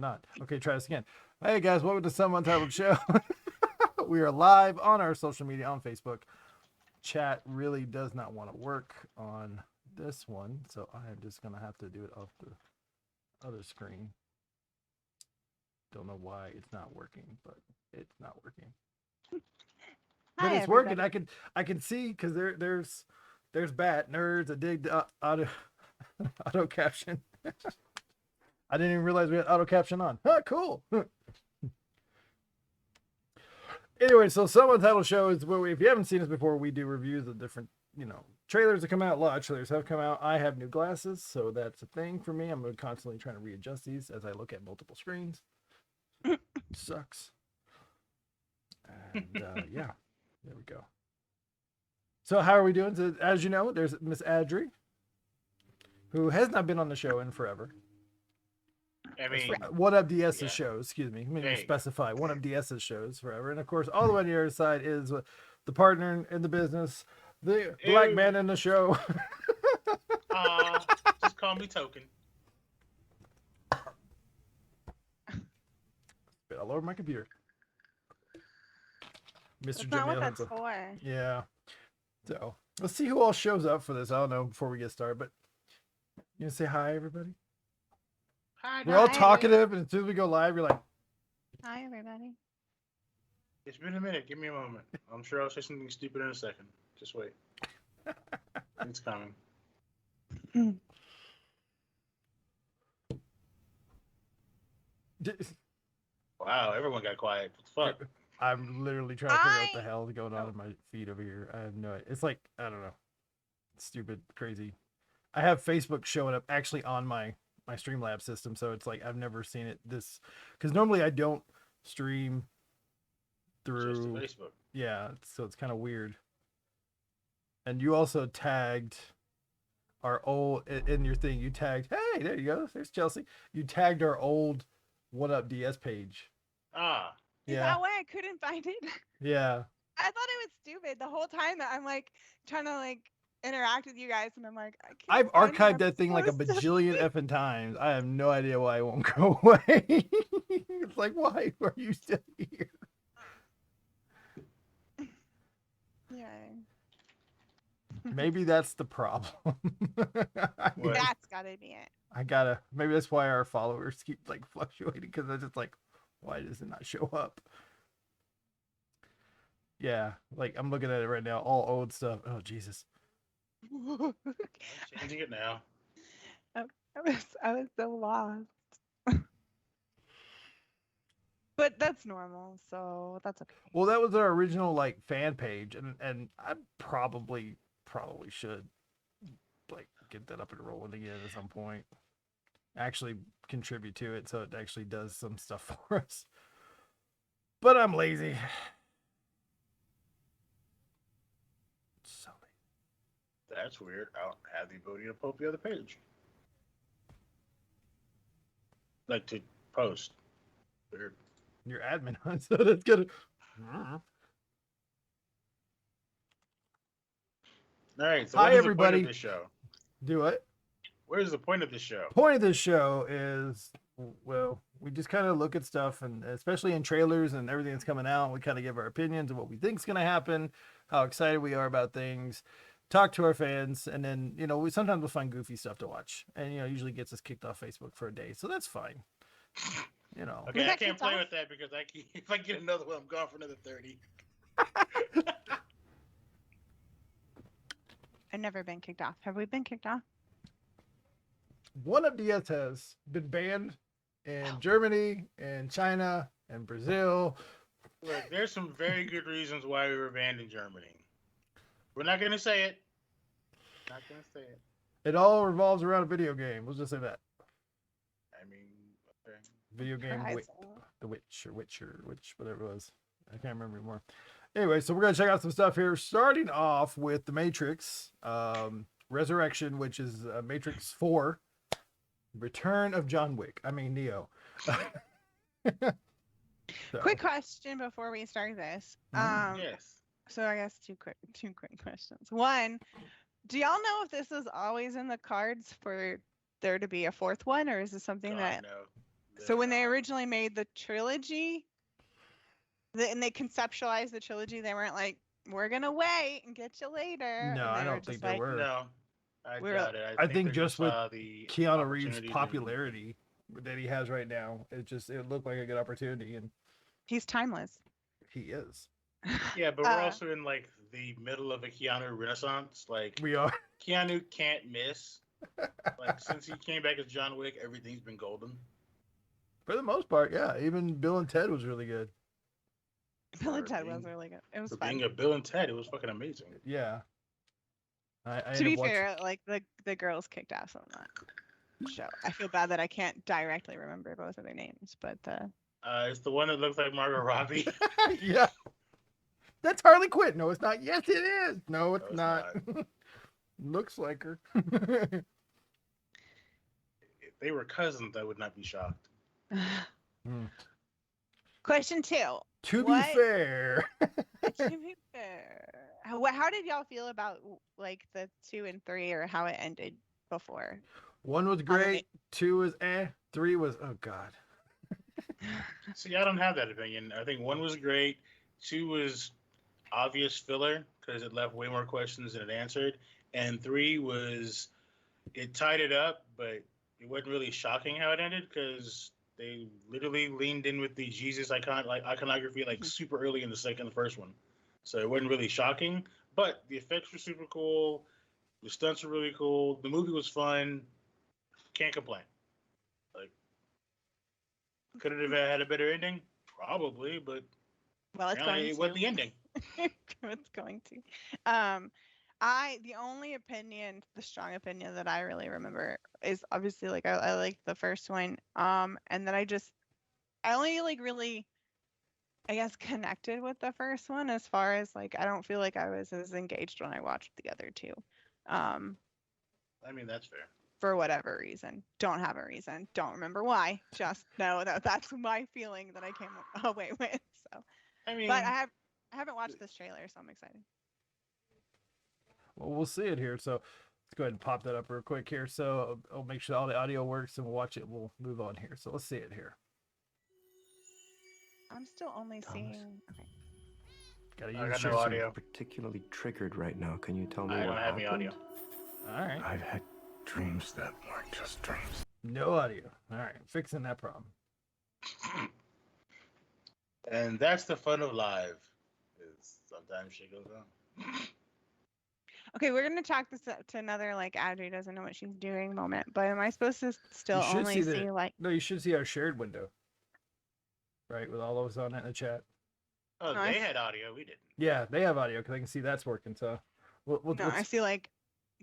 not. Okay, try this again. Hey guys, welcome to Some Untitled Show. We are live on our social media on Facebook. Chat really does not want to work on this one, so I am just gonna have to do it off the other screen. Don't know why it's not working, but it's not working. But it's everybody. working. I can see because there's bat nerds that dig the auto caption. I didn't even realize we had auto caption on. Huh, cool. Anyway, so Some Untitled Show is where if you haven't seen us before, we do reviews of different, trailers that come out. A lot of trailers have come out. I have new glasses, so that's a thing for me. I'm constantly trying to readjust these as I look at multiple screens. Sucks. And yeah, there we go. So how are we doing? So, as you know, there's Miss Adri, who has not been on the show in forever. I mean, One of DS's shows, excuse me. Let me specify. One of DS's shows forever. And of course, all the way on the other side is the partner in the business, the black man in the show. Just call me Token. All over my computer. Mr. That's not what Jamil that's Hunter. for. Yeah. So let's see who all shows up for this. I don't know before we get started, but you gonna say hi, everybody? Hi, We're all Hi. talkative, and as soon as we go live, you're like, Hi, everybody. It's been a minute. Give me a moment. I'm sure I'll say something stupid in a second. Just wait. It's coming. Wow, everyone got quiet. What the fuck? I'm literally trying to figure out what the hell is going on in my feed over here. I have no idea. It's like, I don't know. It's stupid, crazy. I have Facebook showing up actually on my Streamlabs system, so it's like I've never seen it this, because normally I don't stream through Just Facebook. Yeah, so it's kind of weird. And you also tagged our old in your thing. You tagged, hey, there you go. There's Chelsea. You tagged our old One Up DS page. Ah. Is that why I couldn't find it? Yeah. I thought it was stupid the whole time that I'm like trying to like interact with you guys, and I'm like, I've archived that thing like a bajillion effing times. I have no idea why it won't go away. It's like, why are you still here? Yeah. Maybe that's the problem. That's gotta be it. Maybe that's why our followers keep like fluctuating, because they're just like, why does it not show up? Yeah, like I'm looking at it right now, all old stuff. Oh, Jesus. I'm changing it now. I was so lost. But that's normal, so that's okay. Well, that was our original like fan page, and I probably should like get that up and rolling again at some point. Actually contribute to it so it actually does some stuff for us. But I'm lazy. So lazy. That's weird. I don't have the ability to pull up the other page. Like to post. Weird. Your admin, huh? So that's good. All right. So Hi, what is everybody. the point of this show? Do it. What is the point of this show? Point of this show is, well, we just kind of look at stuff, and especially in trailers and everything that's coming out, we kind of give our opinions of what we think is going to happen, how excited we are about things, talk to our fans, and then, we sometimes we'll find goofy stuff to watch, and, usually gets us kicked off Facebook for a day, so that's fine. Okay, I can't play with that because if I get another one, I'm gone for another 30. I've never been kicked off. Have we been kicked off? One of DS has been banned in Germany and China and Brazil. Look, there's some very good reasons why we were banned in Germany. We're not going to say it. Not going to say it. It all revolves around a video game. We'll just say that. I mean, okay. Video game, The Witcher, whatever it was. I can't remember anymore. Anyway, so we're going to check out some stuff here, starting off with The Matrix Resurrection, which is Matrix 4, Return of John Wick. I mean, Neo. Quick question before we start this. Yes. So I guess two quick questions. One, do y'all know if this is always in the cards for there to be a fourth one, or is this something that? No. So when they originally made the trilogy, and they conceptualized the trilogy, they weren't like, "We're gonna wait and get you later." No, and I they were don't think just they like, were. No, I We're- doubt it. I think think they just with saw the Keanu Reeves' opportunities in- popularity that he has right now, it looked like a good opportunity, and He's timeless. he is. Yeah, but we're also in like the middle of a Keanu renaissance. Like We are. Keanu can't miss. Like since he came back as John Wick, everything's been golden. For the most part, yeah. Even Bill and Ted was really good. Bill and For Ted being- was really good. It was For fun. being a Bill and Ted, it was fucking amazing. Yeah. I To ended be up watching- fair, like the girls kicked ass on that show. I feel bad that I can't directly remember both of their names, but It's the one that looks like Margot Robbie. yeah. That's Harley Quinn. No, it's not. Yes, it is. No, it's it's not. Looks like her. If they were cousins, I would not be shocked. Question 2. To What- be fair. To be fair, how did y'all feel about like the 2 and 3, or how it ended before? 1 was How did great. 2 was 3 was, oh God. See, I don't have that opinion. I think 1 was great. 2 was obvious filler because it left way more questions than it answered. And 3 was, it tied it up, but it wasn't really shocking how it ended because they literally leaned in with the Jesus iconography like super early in the first one. So it wasn't really shocking, but the effects were super cool. The stunts were really cool. The movie was fun. Can't complain. Like, could it have had a better ending? Probably, but Well, it's apparently going it to. wasn't the ending. It's going to. The only opinion, the strong opinion that I really remember is obviously like I like the first one. And then I only like really, I guess, connected with the first one as far as like I don't feel like I was as engaged when I watched the other two. I mean, that's fair. For whatever reason. Don't have a reason. Don't remember why. Just know that that's my feeling that I came away with. So, I mean, but I haven't watched this trailer, so I'm excited. Well, we'll see it here. So let's go ahead and pop that up real quick here. So I'll make sure all the audio works and we'll watch it. We'll move on here. So let's see it here. I'm still only Thomas? seeing. Okay. Gotta I use got share no some- audio. Particularly triggered right now. Can you tell me I what don't have happened? any audio. All right. I've had dreams that weren't just dreams. No audio. All right. Fixing that problem. And that's the fun of live. Is sometimes shit goes on. Okay, we're gonna chalk this up to another like Audrey doesn't know what she's doing moment. But am I supposed to still You should only see see the- like? No, you should see our shared window. Right, with all those on it in the chat. Oh, No, I they s- had audio. We didn't. Yeah, they have audio because I can see that's working. So, we'll No, I see like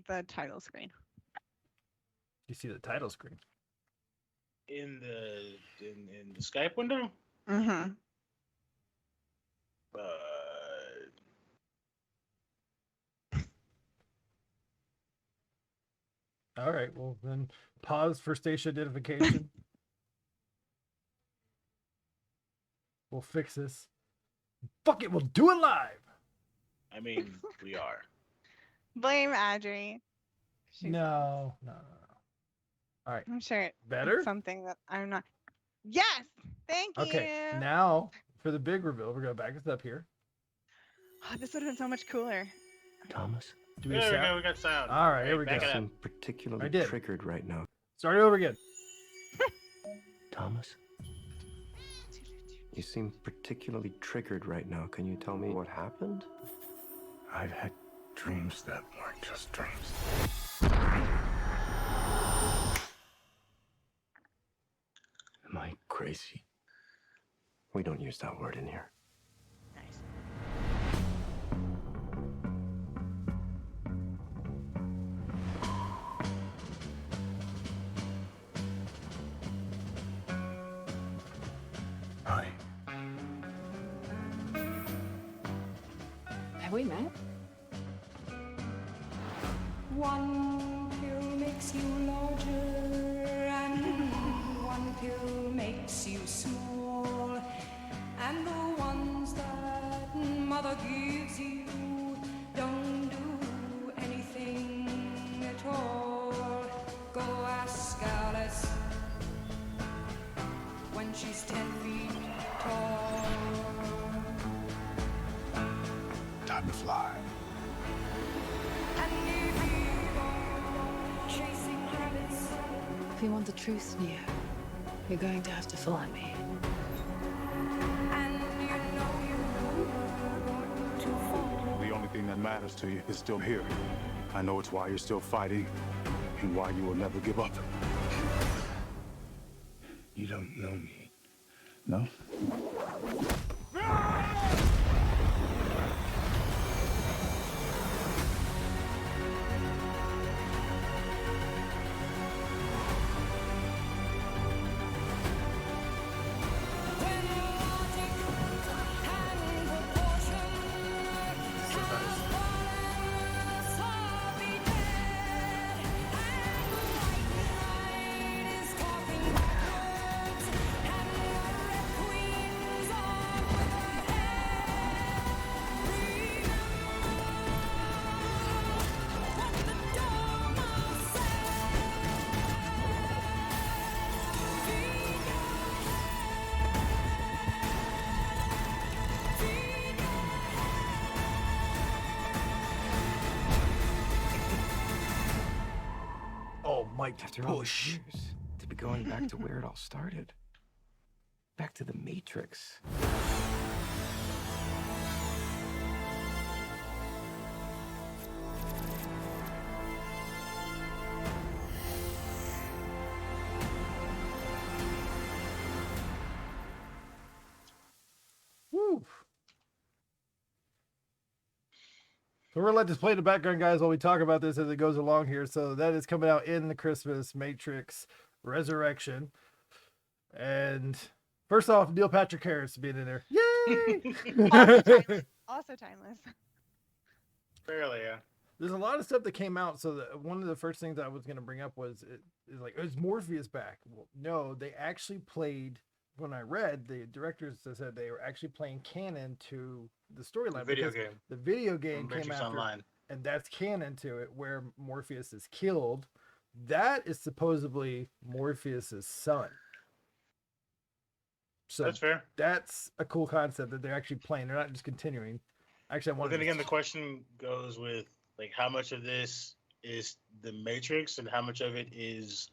the title screen. you see the title screen. In the Skype window. Mm-hmm. But All right, well then pause for station identification. We'll fix this. Fuck it, we'll do it live. I mean, we are. Blame Audrey. She's- No. All right, I'm sure better. it's something that I'm not. Yes, thank Okay, you. now for the big reveal, we're gonna back this up here. Oh, this would have been so much cooler. Thomas? Do we There we sound? go. We got sound. All right, here we back go. it You up. seem particularly I did. triggered right now. Start it over again. Thomas? You seem particularly triggered right now. Can you tell me what happened? I've had dreams that weren't just dreams. Am I crazy? We don't use that word in here. Nice. Hi. Have we met? One pill makes you larger, and one pill makes you small. And the ones that mother gives you don't do anything at all. Go ask Alice. she's 10 feet tall. Time to fly. And if you go chasing rabbits, If you want the truth, Neo, you're going to have to follow me. and you know you're going to fall. The only thing that matters to you is still here. I know it's why you're still fighting and why you will never give up. You don't know me. No? When logic and proportion has fallen, so be dead. And the white knight is talking backwards, and the red queens are with her head. Remember what the Dharma Oh, Mike, After all these push. years, to be going back to where it all started. Back to the Matrix. Woo. So we're gonna let this play in the background, guys, while we talk about this as it goes along here. So that is coming out in the Christmas Matrix Resurrection. And first off, Neil Patrick Harris being in there. Yay! Also timeless. Also timeless. Fairly, yeah. There's a lot of stuff that came out. So one of the first things I was going to bring up was is like, is Morpheus back? Well, no, they actually played. When I read, the directors said they were actually playing canon to the storyline. Video because game. The video game From came Matrix after, Online. and that's canon to it, where Morpheus is killed. That is supposedly Morpheus's son. So That's fair. that's a cool concept that they're actually playing. They're not just continuing. Actually, I Well, wanted then to again, the question goes with like how much of this is the Matrix and how much of it is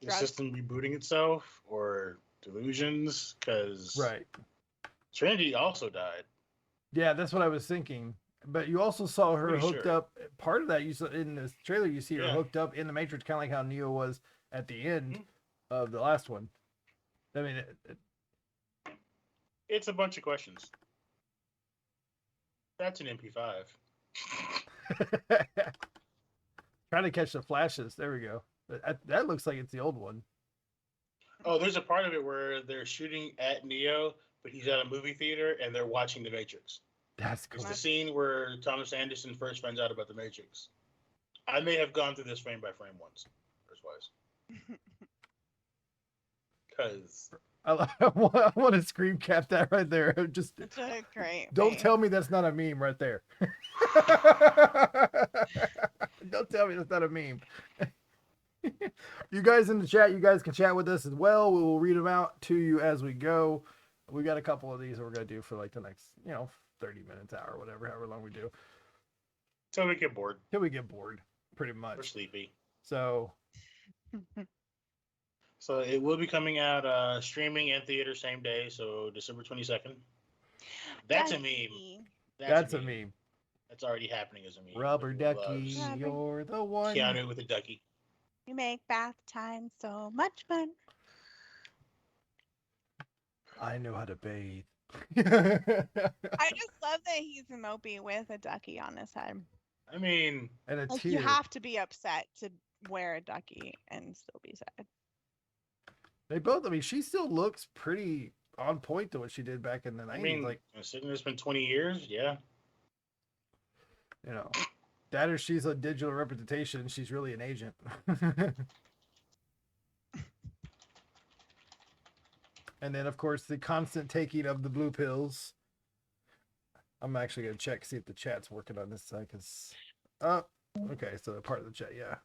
the Drugs. system rebooting itself or delusions? Because right. Trinity also died. Yeah, that's what I was thinking. But you also saw her Pretty hooked sure. up. Part of that you saw in this trailer. You see her Yeah. hooked up in the Matrix, kind of like how Neo was at the end Mhm. of the last one. I mean, It's a bunch of questions. That's an MP5. trying to catch the flashes. There we go. That looks like it's the old one. Oh, there's a part of it where they're shooting at Neo, but he's at a movie theater and they're watching The Matrix. That's It's cool. the scene where Thomas Anderson first finds out about The Matrix. I may have gone through this frame by frame once or twice. Because I want to screen cap that right there. Just It's a great. don't thing. tell me that's not a meme right there. Don't tell me that's not a meme. You guys in the chat, you guys can chat with us as well. We will read them out to you as we go. We got a couple of these that we're gonna do for like the next, 30 minutes, hour, whatever, however long we do, till we get bored till we get bored, pretty or much. sleepy. So So it will be coming out streaming and theater same day, so December 22nd. That's a meme. Ducky. that's a meme. That's already happening as a meme. Rubber Everyone ducky, loves Rubber- you're the one. Keanu with a ducky. You make bath time so much fun. I know how to bathe. I just love that he's a mopey with a ducky on his head. I mean, And a Like tear. you have to be upset to wear a ducky and still be sad. They both. I mean, she still looks pretty on point to what she did back in the 90s. I mean, like, considering it's been 20 years, yeah. that or she's a digital representation. She's really an agent. And then, of course, the constant taking of the blue pills. I'm actually gonna check see if the chat's working on this side. Cause, okay, so part of the chat, yeah.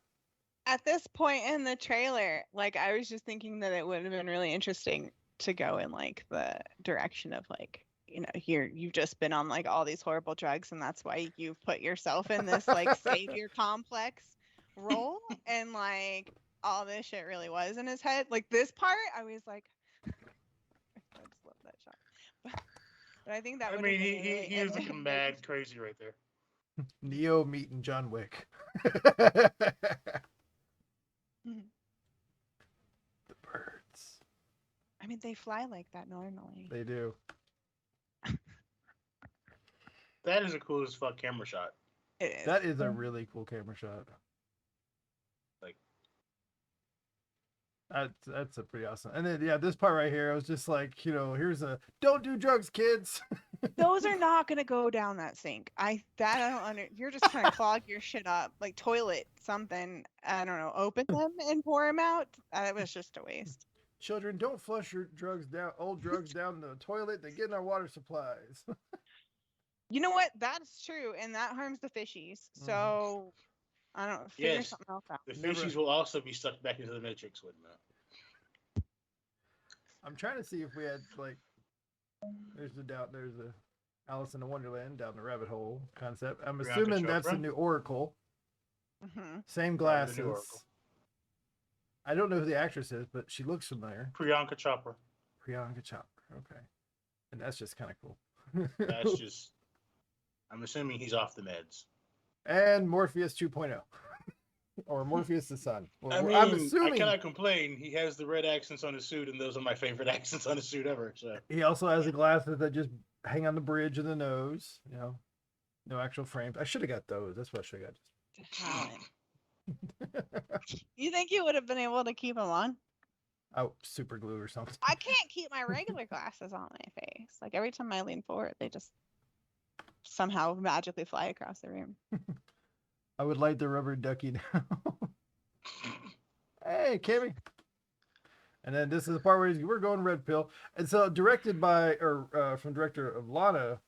At this point in the trailer, like I was just thinking that it would have been really interesting to go in like the direction of like, you know, you've just been on like all these horrible drugs and that's why you've put yourself in this like savior complex role, and like all this shit really was in his head. Like this part, I was like, I just love that shot. But I think that I would mean, have been really he is looking mad crazy right there. Neo meeting John Wick. Mhm. The birds. I mean, they fly like that normally. They do. That is a cool as fuck camera shot. It is. That is a really cool camera shot. Like, that's a pretty awesome. And then yeah, this part right here, I was just like, you know, here's a don't do drugs, kids. Those are not gonna go down that sink. I don't under. You're just trying to clog your shit up, like toilet something. I don't know. Open them and pour them out. It was just a waste. Children, don't flush your old drugs down the toilet. They get in our water supplies. You know what? That's true, and that harms the fishies. So I don't know. Figure Yes. something else out. the Never- fishies will also be sucked back into the Matrix with them. I'm trying to see if we had like, there's a Alice in the Wonderland down the rabbit hole concept. I'm Priyanka assuming that's the Chopra? new Oracle. Hmm. Same Probably the new glasses. Oracle. I don't know who the actress is, but she looks familiar. Priyanka Chopra. Priyanka Chopra. Okay. And that's just kind of cool. That's just. I'm assuming he's off the meds. And Morpheus 2.0. Or Morpheus the Sun. Well, I mean, I'm I assuming cannot complain. He has the red accents on his suit, and those are my favorite accents on his suit ever. So he also has the glasses that just hang on the bridge of the nose. You know, no actual frames. I should have got those. That's what I should have Talent. got. You think you would have been able to keep them on? Oh, super glue or something. I can't keep my regular glasses on my face. Like every time I lean forward, they just somehow magically fly across the room. I would like the rubber ducky now. Hey, Kimmy. And then this is the part where we're going red pill. And so directed by, or from director of Lana.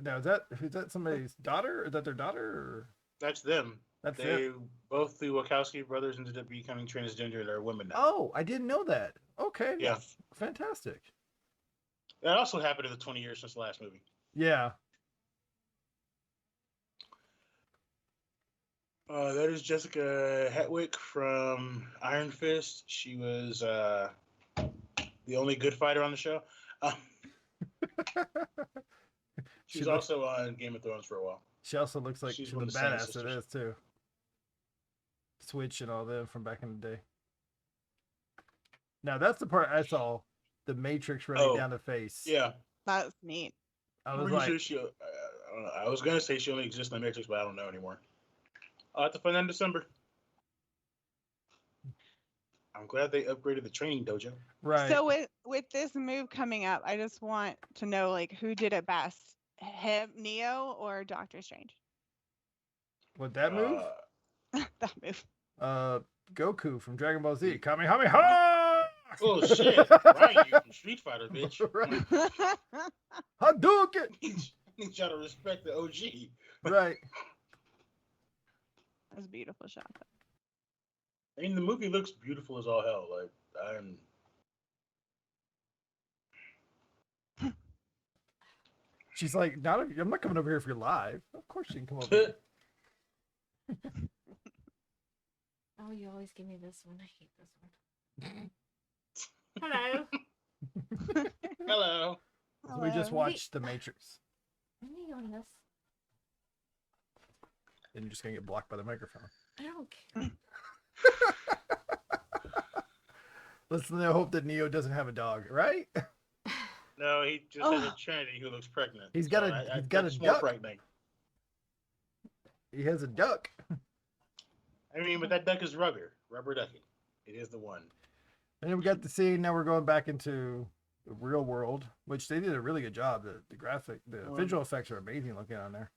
Now, is that somebody's daughter? Is that their daughter? Or? that's them. That's They it. both the Wachowski brothers ended up becoming transgender. They're women now. Oh, I didn't know that. Okay. Yeah. Fantastic. That also happened in the 20 years since the last movie. Yeah. That is Jessica Hetwick from Iron Fist. She was the only good fighter on the show. She was also on Game of Thrones for a while. She also looks like She's she's a one of the Sand badass it sisters. is too. Switch and all them from back in the day. Now that's the part I saw the Matrix running Oh, down the face. Yeah. That's neat. I I'm was pretty like, sure she. I don't know. I was gonna say she only exists in the Matrix, but I don't know anymore. I'll have to find that in December. I'm glad they upgraded the training dojo. right. So with this move coming up, I just want to know like who did it best, him, Neo, or Doctor Strange? With that move, That move. Goku from Dragon Ball Z, Kamehameha! Oh shit! Ryan, you from Street Fighter, bitch. Right. Hadouken! Need y'all to respect the OG. Right. That's a beautiful shot. I mean, the movie looks beautiful as all hell. Like She's like, I'm not coming over here if you're live. Of course you can come over. Here. Oh, you always give me this one. I hate this one. Hello. Hello. So we just Hello. watched The Matrix. Let me on this. And you're just gonna get blocked by the microphone. I don't care. Let's hope that Neo doesn't have a dog, right? No, he just has a Trinity who looks pregnant. He's got he's got a that's more duck. frightening. He has a duck. I mean, but that duck is rubber ducky. It is the one. And then we got the scene. Now we're going back into the real world, which they did a really good job. The visual effects are amazing looking on there.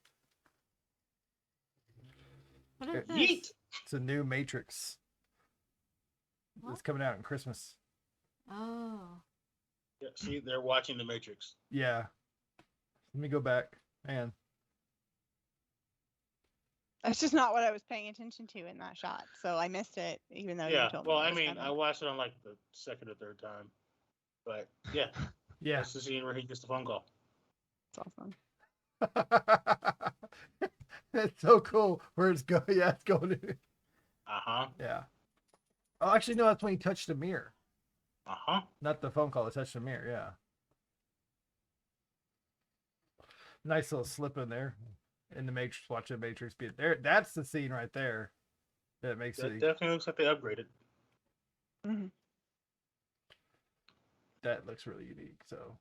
What is this? Yeet. It's a new Matrix. What? It's coming out in Christmas. Oh. Yeah, see, they're watching The Matrix. Yeah. Let me go back. Man. That's just not what I was paying attention to in that shot. So I missed it, even though Yeah. you told Well, me. I it was mean, coming. I watched it on like the second or third time. But yeah, Yeah. that's the scene where he gets the phone call. It's awesome. It's so cool where it's going. Yeah, it's going. Yeah. Oh, actually, no, that's when he touched the mirror. Not the phone call. It touched the mirror. Yeah. Nice little slip in there. In the Matrix, watching Matrix be there. That's the scene right there. That makes That it. definitely looks like they upgraded. Mm-hmm. That looks really unique. So,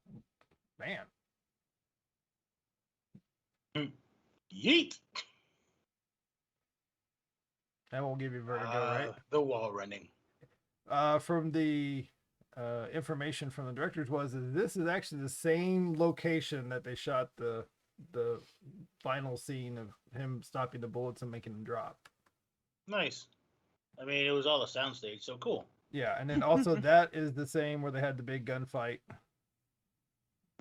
man. Yeet. That won't give you vertigo, right? The wall running. From the information from the directors was that this is actually the same location that they shot the final scene of him stopping the bullets and making them drop. Nice. I mean, it was all a soundstage, so cool. Yeah, and then also that is the same where they had the big gunfight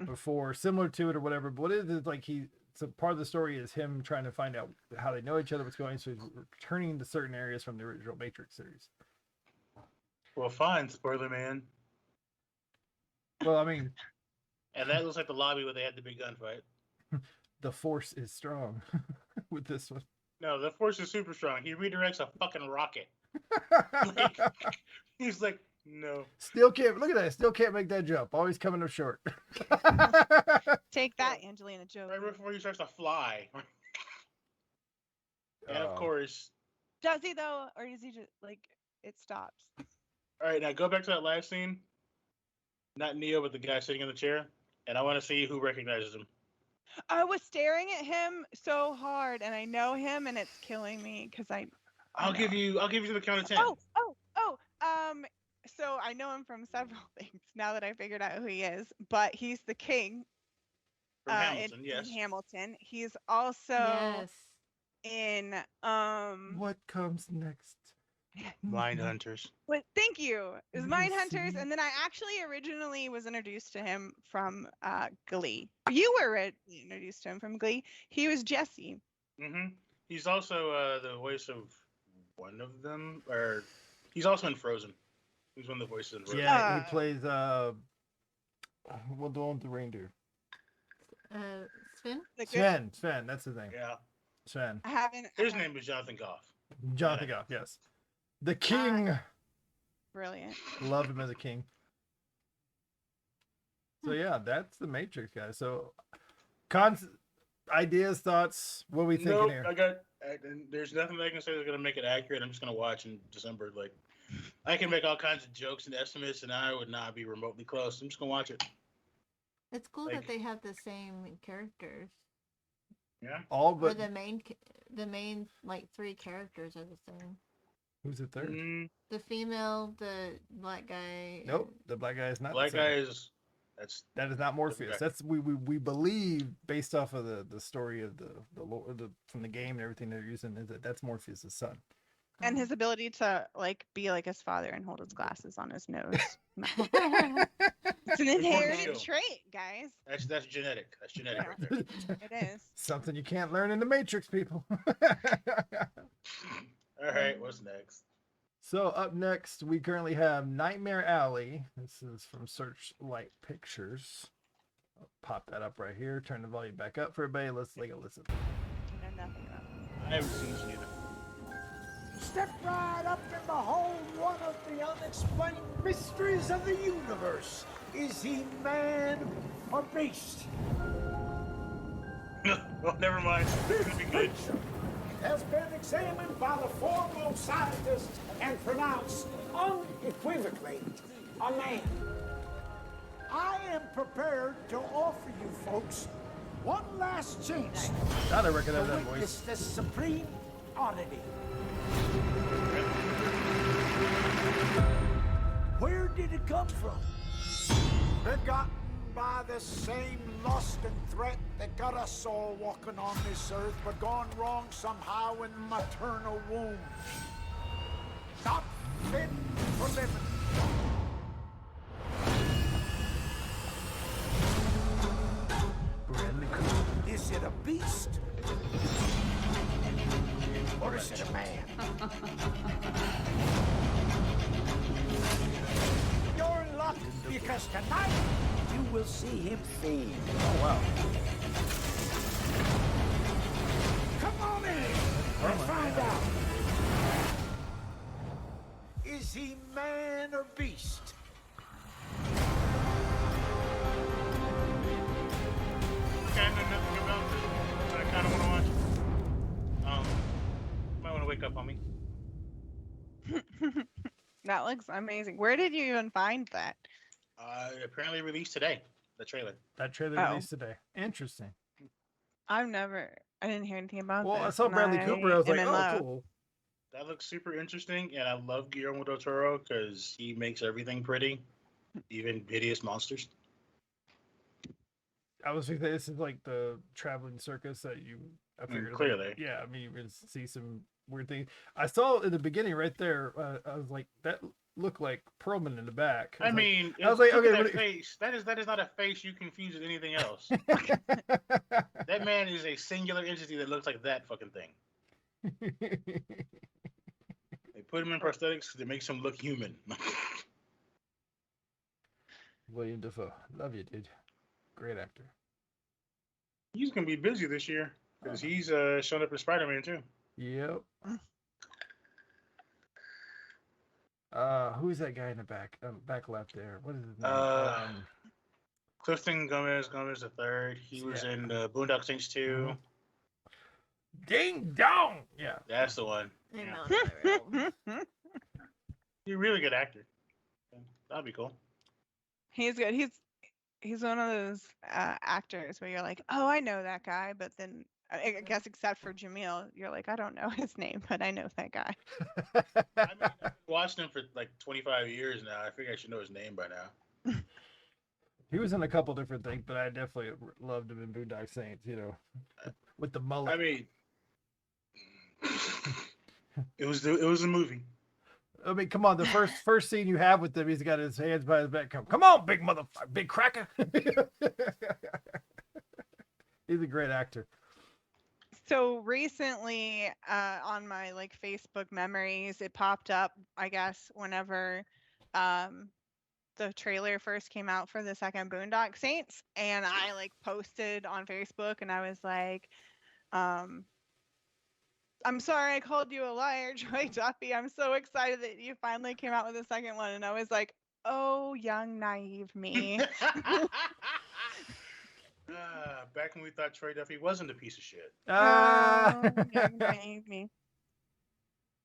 before, similar to it or whatever. But what it is like so part of the story is him trying to find out how they know each other, what's going. So he's returning to certain areas from the original Matrix series. Well, fine, spoiler man. Well, I mean, And that looks like the lobby where they had the big gunfight. the force is strong with this one. No, the force is super strong. He redirects a fucking rocket. He's like, no. Still can't look at that. Still can't make that jump. Always coming up short. Take that, Angelina Jolie. Right before he starts to fly. And of Oh. course. Does he though, or does he just like it stops? All right, now go back to that last scene. Not Neo, but the guy sitting in the chair. And I want to see who recognizes him. I was staring at him so hard, and I know him, and it's killing me because I'll give you to the count of 10. Oh. So I know him from several things now that I figured out who he is. But he's the king. From Hamilton, yes. In Hamilton, he's also Yes. in What comes next? Mind Hunters. Well, thank you. It was Let Mind me Hunters, see. and then I actually originally was introduced to him from Glee. You were introduced to him from Glee. He was Jesse. Mm-hmm. He's also the voice of one of them, or he's also in Frozen. He's one of the voices in Frozen. Yeah, he plays the one with the reindeer. Sven? The good- Sven, that's his name. Yeah. Sven. I haven't. His name is Jonathan Goff. Jonathan Goff, yes. The king. Brilliant. Love him as a king. So yeah, that's the Matrix, guys. So ideas, thoughts, what are we thinking Nope, here? there's nothing I can say that's gonna make it accurate. I'm just gonna watch in December. Like, I can make all kinds of jokes and estimates, and I would not be remotely close. I'm just gonna watch it. It's cool Like- that they have the same characters. Yeah. All Or but the main like 3 characters are the same. who's the third? The female, the black guy. Nope, the black guy is not. Black the same. guy is That is not Morpheus. guy. That's we believe based off of the story of the from the game and everything they're using is that's Morpheus' son. And his ability to like be like his father and hold his glasses on his nose. It's an inherited skill. trait, guys. that's genetic. That's genetic Yeah. right there. It is. Something you can't learn in the Matrix, people. All right, what's next? So up next, we currently have Nightmare Alley. This is from Searchlight Pictures. I'll pop that up right here. Turn the volume back up for everybody. Let's take a listen. You know nothing about it. I haven't seen this either. Step right up and behold one of the unexplained mysteries of the universe. Is he man or beast? Well, never mind. It's gonna be good. Creature has been examined by the foremost scientists and pronounced unequivocally a man. I am prepared to offer you folks one last chance God, I to recognize that witness voice. this supreme oddity. Where did it come from? Begotten by the same lust and threat that got us all walking on this earth, but gone wrong somehow in maternal womb. Not fit for living. Bradley Cooper. Is it a beast? Or is it a man? You're in luck because Because tonight, you will see him feed. Oh wow. Come on in and find out. Is he man or beast? Okay, I know nothing about this, but I kind of want to watch it. Might want to wake up on me. That looks amazing. Where did you even find that? Apparently released today, the trailer. That trailer Oh. released today. Interesting. I didn't hear anything about Well, this. I saw and Bradley Cooper. I was am like, in oh, love. cool. That looks super interesting, and I love Guillermo del Toro because he makes everything pretty, even hideous monsters. I was thinking this is like the traveling circus that I figured. Clearly. Yeah, I mean, you're gonna see some weird things. I saw in the beginning right there. I was like, that looked like Perlman in the back. I mean, I was like, look at okay, that face. That is not a face you confuse with anything else. That man is a singular entity that looks like that fucking thing. They put him in prosthetics because it makes him look human. William Dafoe, love you, dude. Great actor. He's gonna be busy this year because he's shown up in Spider-Man too. Yep. Who's that guy in the back left there? What is his name? Clifton Gomez the third. He was in Boondock Saints 2. Ding dong. Yeah. That's the one. I Yeah. know that real. He's a really good actor. That'd be cool. He's good. He's one of those actors where you're like, oh, I know that guy, but then I guess except for Jamil, you're like, I don't know his name, but I know that guy. I mean, I've been watching him for like 25 years now. I figure I should know his name by now. He was in a couple different things, but I definitely loved him in Boondock Saints. You know, with the mullet. I mean, it was a movie. I mean, come on. The first scene you have with him, he's got his hands by his back. Come on, big motherfucker, big cracker. He's a great actor. So recently, on my like Facebook memories, it popped up, I guess, whenever the trailer first came out for the second Boondock Saints, and I like posted on Facebook, and I was like, I'm sorry I called you a liar, Joy Duffy. I'm so excited that you finally came out with a second one. And I was like, oh, young, naive me. Back when we thought Troy Duffy wasn't a piece of shit. Oh, young, naive me.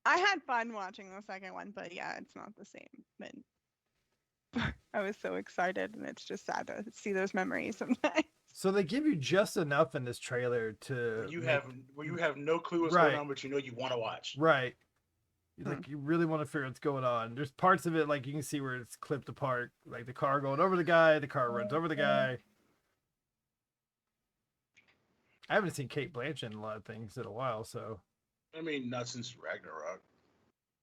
I had fun watching the second one, but yeah, it's not the same. But I was so excited, and it's just sad to see those memories sometimes. So they give you just enough in this trailer to Where you have no clue what's Right. going on, but you know you want to watch. right. Like you really want to figure what's going on. There's parts of it like you can see where it's clipped apart, like the car going over the guy, the car runs over the guy. I haven't seen Kate Blanchett in a lot of things in a while, so I mean, not since Ragnarok.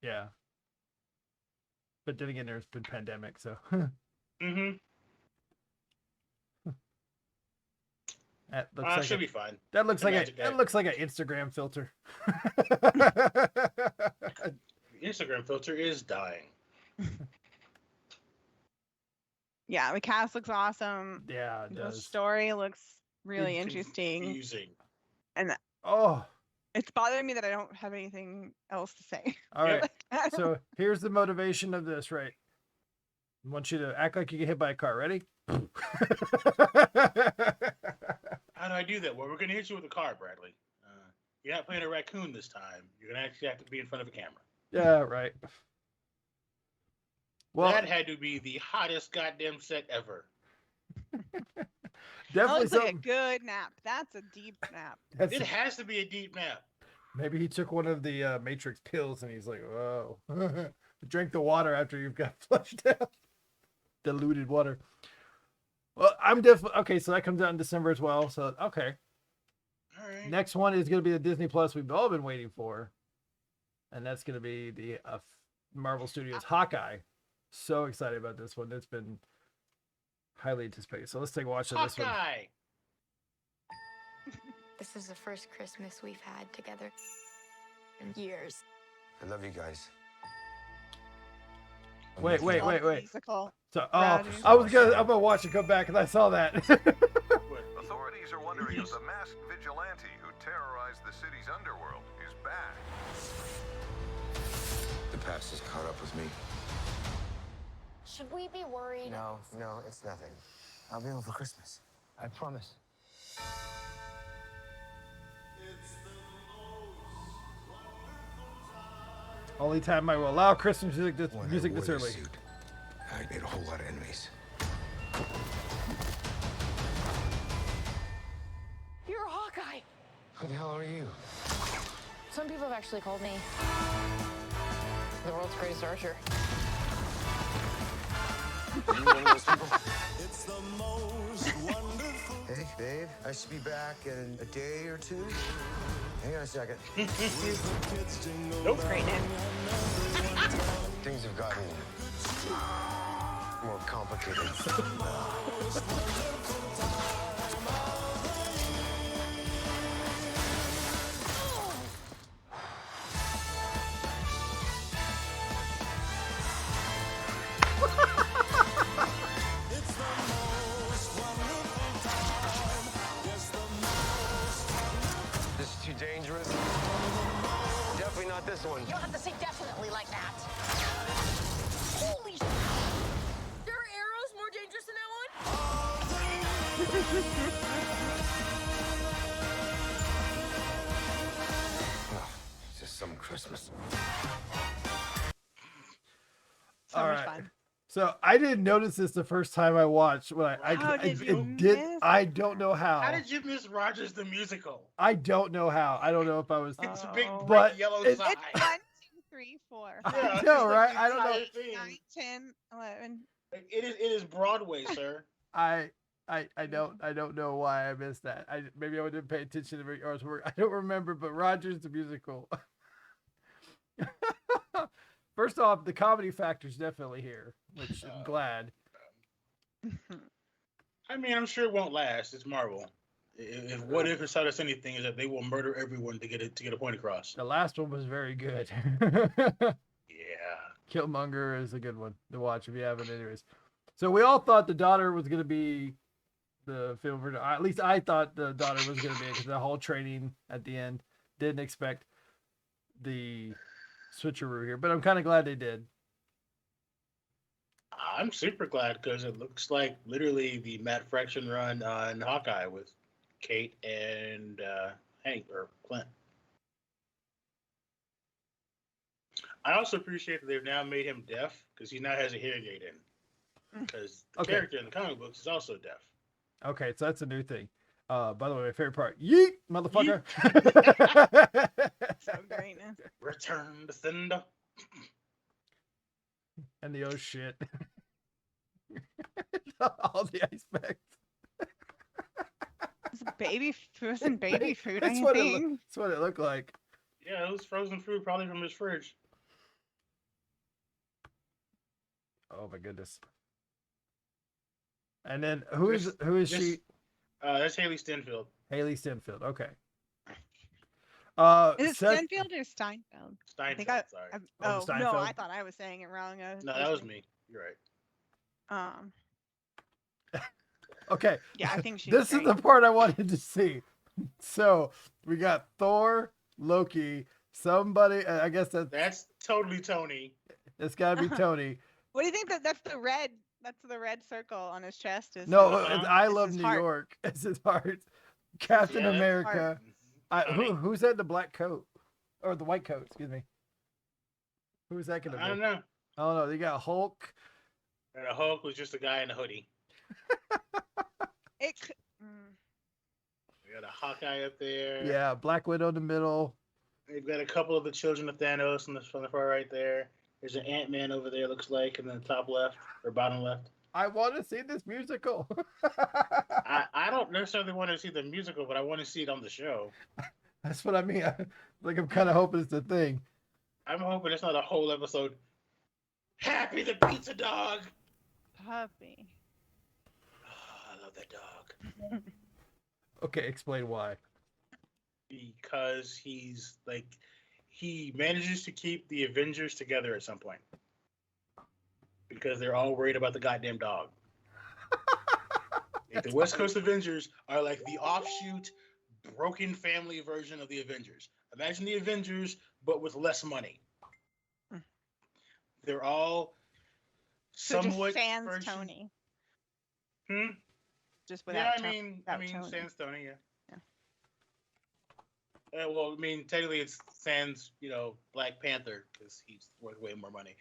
yeah. But then again, there's been pandemic, so Mm-hmm. that looks like Should be fine. that looks like Magic that Eye. looks like an Instagram filter. The Instagram filter is dying. Yeah, the cast looks awesome. Yeah, it The does. story looks really interesting. Confusing. And Oh, it's bothering me that I don't have anything else to say. all right. Like, So here's the motivation of this, right? I want you to act like you get hit by a car. Ready? How do I do that? Well, we're going to hit you with a car, Bradley. You're not playing a raccoon this time. You're going to actually have to be in front of a camera. Yeah, right. Well, That had to be the hottest goddamn set ever. that definitely looks like a something. good nap. That's a deep nap. That's- It has to be a deep nap. maybe he took one of the Matrix pills and he's like, "Whoa!" Drink the water after you've got flushed out. Diluted water. Well, I'm definitely okay. So that comes out in December as well. So okay. All right. Next one is going to be the Disney Plus we've all been waiting for, and that's going to be the Marvel Studios Hawkeye. So excited about this one. It's been highly anticipated. So let's take a watch of this one. Hawkeye. This is the first Christmas we've had together in years. I love you guys. Wait. Love the musical. So, Rowdy. I'm gonna watch it come back because I saw that. Authorities are wondering if the masked vigilante who terrorized the city's underworld is back. The past has caught up with me. Should we be worried? No, it's nothing. I'll be home for Christmas. I promise. Only time I will allow Christmas music When I this wore this early. suit, I made a whole lot of enemies. You're a Hawkeye. Who the hell are you? Some people have actually called me the world's greatest archer. Are you one of those people? Hey, babe, I should be back in a day or two. Hang on a second. Nope. Great name. Things have gotten more complicated. This is too dangerous. Definitely not this one. You don't have to say definitely like that. Holy sh**. There are arrows more dangerous than that It's just some Christmas. So All much right. fun. So I didn't notice this the first time I watched. When How did you did. miss I don't know how. How did you miss Rogers the musical? I don't know how. I don't know if I was. It's a big Oh. bright But yellow it- sign. It's 1, 2, 3, 4, I 5, Yeah, it's know, just like right? the I don't know. entire thing. 9, 10, 11. It is Broadway, sir. I don't know why I missed that. Maybe I didn't pay attention to or I was work. I don't remember. But Rogers the musical. First off, the comedy factor's definitely here, which I'm glad. I mean, I'm sure it won't last. It's Marvel. If what if it's taught us anything is that they will murder everyone to get a point across. The last one was very good. Yeah. Killmonger is a good one to watch if you haven't, anyways. So we all thought the daughter was going to be the film version. At least I thought the daughter was going to be because the whole training at the end. Didn't expect the switcheroo here, but I'm kind of glad they did. I'm super glad because it looks like literally the Matt Fraction run on Hawkeye with Kate and Hank or Clint. I also appreciate that they've now made him deaf because he now has a hearing aid in. Because the Okay. character in the comic books is also deaf. Okay, so that's a new thing. By the way, my favorite part, yeet, motherfucker. So great. Return to Cinder. And the oh shit. All the ice bags. It's baby frozen baby food, That's I what think. that's what it looked like. Yeah, it was frozen food probably from his fridge. Oh my goodness. And then who is she? That's Haley Stenfield. Haley Stenfield. Okay. Is it Seth- Stenfield or Steinfeld? I think Steinfeld, sorry. Oh, no, Steinfeld? I thought I was saying it wrong. No, that was me. You're right. Yeah, I think she's This great. is the part I wanted to see. So we got Thor, Loki, somebody. I guess That's totally Tony. it's got to be Tony. What do you think that's the red? That's the red circle on his chest. Is No, Uh-huh. it's I It's love his New heart. York. It's his heart. Captain Yeah, that's America. Tony. Who's that in the black coat or the white coat? Excuse me. Who's that gonna be? I don't know. I don't know. They got Hulk. And the Hulk was just a guy in a hoodie. It, We got a Hawkeye up there. Yeah, Black Widow in the middle. We've got a couple of the children of Thanos on the far right there. There's an Ant-Man over there, looks like, in the top left or bottom left. I want to see this musical. I don't necessarily want to see the musical, but I want to see it on the show. That's what I mean. I'm kind of hoping it's the thing. I'm hoping it's not a whole episode. Happy the pizza dog. puppy. Oh, I love that dog. Okay, explain why. Because he's he manages to keep the Avengers together at some point. because they're all worried about the goddamn dog. Like, the West Coast Avengers are like the offshoot, broken family version of the Avengers. Imagine the Avengers, but with less money. They're all So somewhat just sans version- Tony. Just Yeah, without I mean, Tony. sans Tony, yeah. Well, I mean, technically it's sans, Black Panther because he's worth way more money.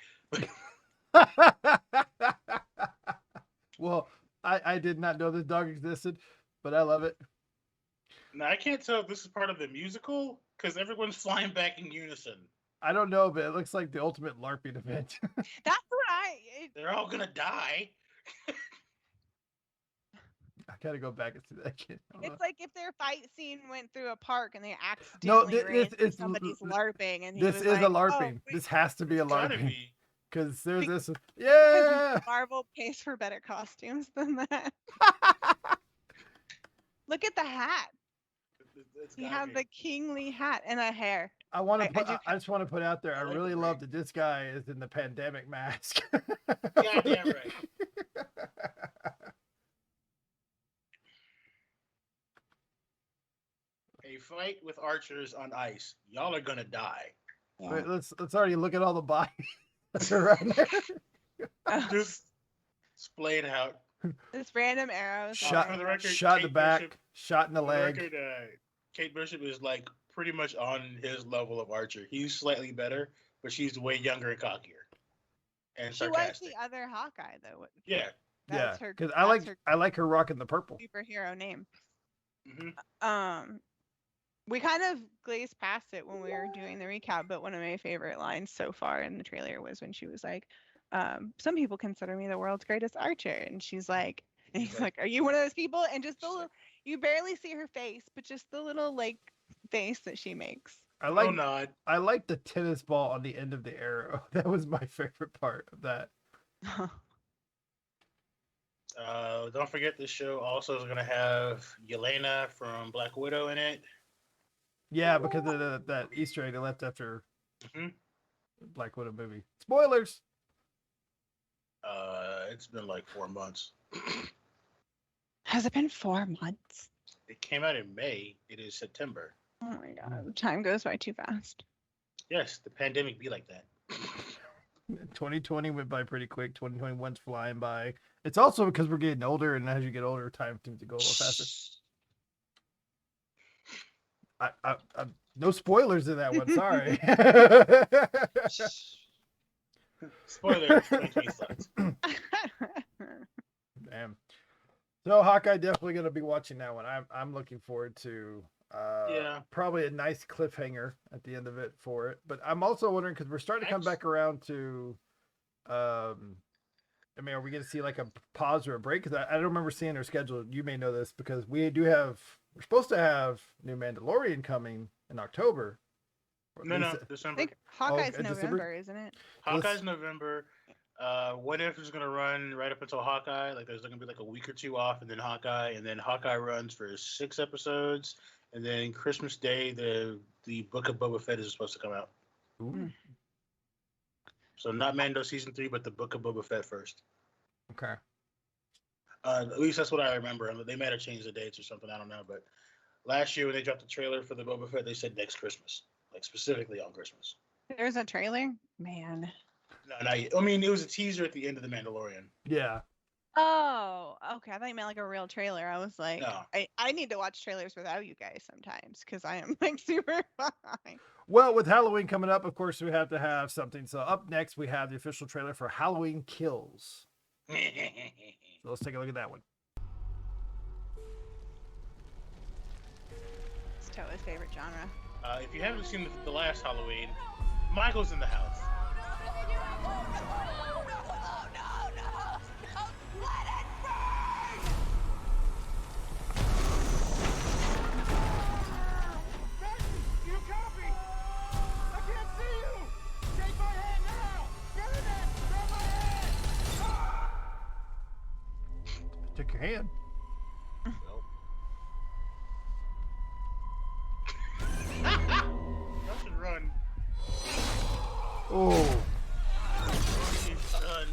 Well, I did not know this dog existed, but I love it. Now I can't tell if this is part of the musical because everyone's flying back in unison. I don't know, but it looks like the ultimate LARPing event. That's what They're all gonna die. I gotta go back and see that kid. It's like if their fight scene went through a park and they accidentally ran into somebody's LARPing, and he this was is like, a LARPing. Oh, This has to be a It's gotta LARPing be. because there's this. because Yeah. Marvel pays for better costumes than that. Look at the hat. It's He gotta had be. the kingly hat and a hair. I want I- to put. I do- I just want to put out there. I like really the love break. that this guy is in the pandemic mask. Goddamn right. A fight with archers on ice. Y'all are gonna die. Wait, let's already look at all the bodies that are around there. Just splayed out. This random arrows. Shot, for the record, shot in the Kate back, Bishop- shot in the For the leg. record, Kate Bishop is like pretty much on his level of Archer. He's slightly better, but she's way younger and cockier and She was sarcastic. the other Hawkeye, though. Yeah. That Yeah, was her. because that's her I like her rocking the purple. superhero name. hmm We kind of glazed past it when we were doing the recap, but one of my favorite lines so far in the trailer was when she was like, some people consider me the world's greatest archer. And she's like, and he's like, are you one of those people? And just the little, you barely see her face, but just the little like face that she makes. I like nod. I like the tennis ball on the end of the arrow. That was my favorite part of that. Don't forget this show also is going to have Yelena from Black Widow in it. Yeah, because of that Easter egg they left after Mhm. Black Widow movie. Spoilers. It's been like 4 months. Has it been 4 months? It came out in May. It is September. Oh my god, time goes by too fast. Yes, the pandemic be like that. 2020 went by pretty quick. 2021's flying by. It's also because we're getting older, and as you get older, time seems to go a little faster. I no spoilers in that one. Sorry. Spoiler, 2020 sucks. Damn. So Hawkeye definitely gonna be watching that one. I'm looking forward to Yeah. probably a nice cliffhanger at the end of it for it. But I'm also wondering because we're starting to come back around to I mean, are we gonna see like a pause or a break? Because I don't remember seeing their schedule. You may know this because we're supposed to have new Mandalorian coming in October. Or at No, least- no, I December. think Hawkeye's December? November, isn't it? Hawkeye's November. What If is gonna run right up until Hawkeye? Like there's gonna be like a week or two off, and then Hawkeye runs for 6 episodes, and then Christmas Day the Book of Boba Fett is supposed to come out. Ooh, So not Mando season 3, but the Book of Boba Fett first. okay. At least that's what I remember. They might have changed the dates or something. I don't know. But last year when they dropped the trailer for the Boba Fett, they said next Christmas, like specifically on Christmas. There's a trailer? Man. No, not yet. I mean, it was a teaser at the end of the Mandalorian. Yeah. Oh, okay. I thought you meant like a real trailer. I was like, No. I need to watch trailers without you guys sometimes because I am like super behind. Well, with Halloween coming up, of course, we have to have something. So up next, we have the official trailer for Halloween Kills. So let's take a look at that one. It's Toa's favorite genre. If you haven't seen the last Halloween, Michael's in the house. You copy? I can't see you! Take my hand now! Get in there! Grab my hand! Took your hand. Y'all should run. Oh. Son.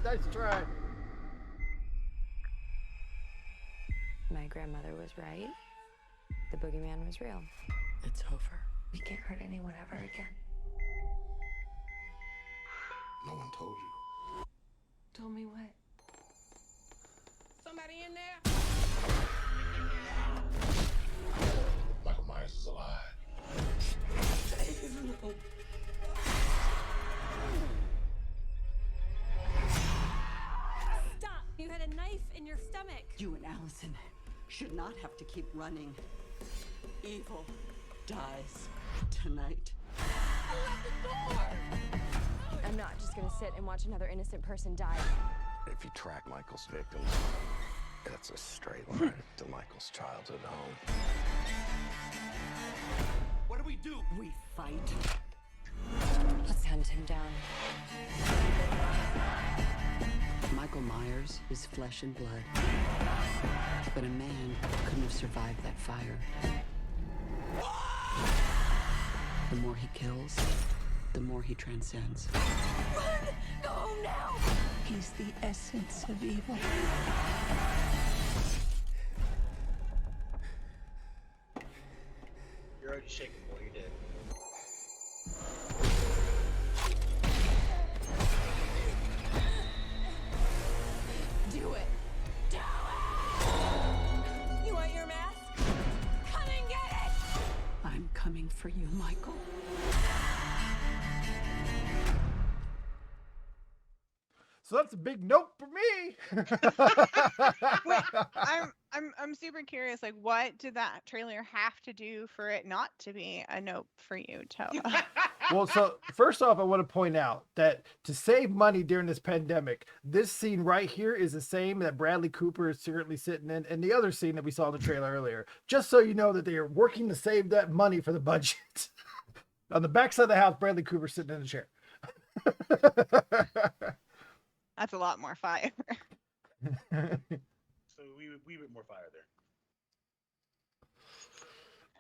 Nice try. My grandmother was right. The boogeyman was real. It's over. We can't hurt anyone ever again. No one told you. Told me what? Somebody in there? Michael Myers is alive. Stop! You had a knife in your stomach. You and Allison should not have to keep running. Evil dies tonight. I'm not just gonna sit and watch another innocent person die. If you track Michael's victims, that's a straight line to Michael's childhood home. What do? We fight. Let's hunt him down. Michael Myers is flesh and blood. But a man couldn't have survived that fire. The more he kills, the more he transcends. Run! Go home now! He's the essence of evil. You're already shaking, boy. You're dead. Do it! Do it! You want your mask? Come and get it! I'm coming for you, Michael. So that's a big nope for me. Wait, I'm super curious. Like, what did that trailer have to do for it not to be a nope for you, Toe? Well, so first off, I want to point out that to save money during this pandemic, this scene right here is the same that Bradley Cooper is currently sitting in, and the other scene that we saw in the trailer earlier. Just so you know that they are working to save that money for the budget. On the backside of the house, Bradley Cooper sitting in a chair. That's a lot more fire. So we bit more fire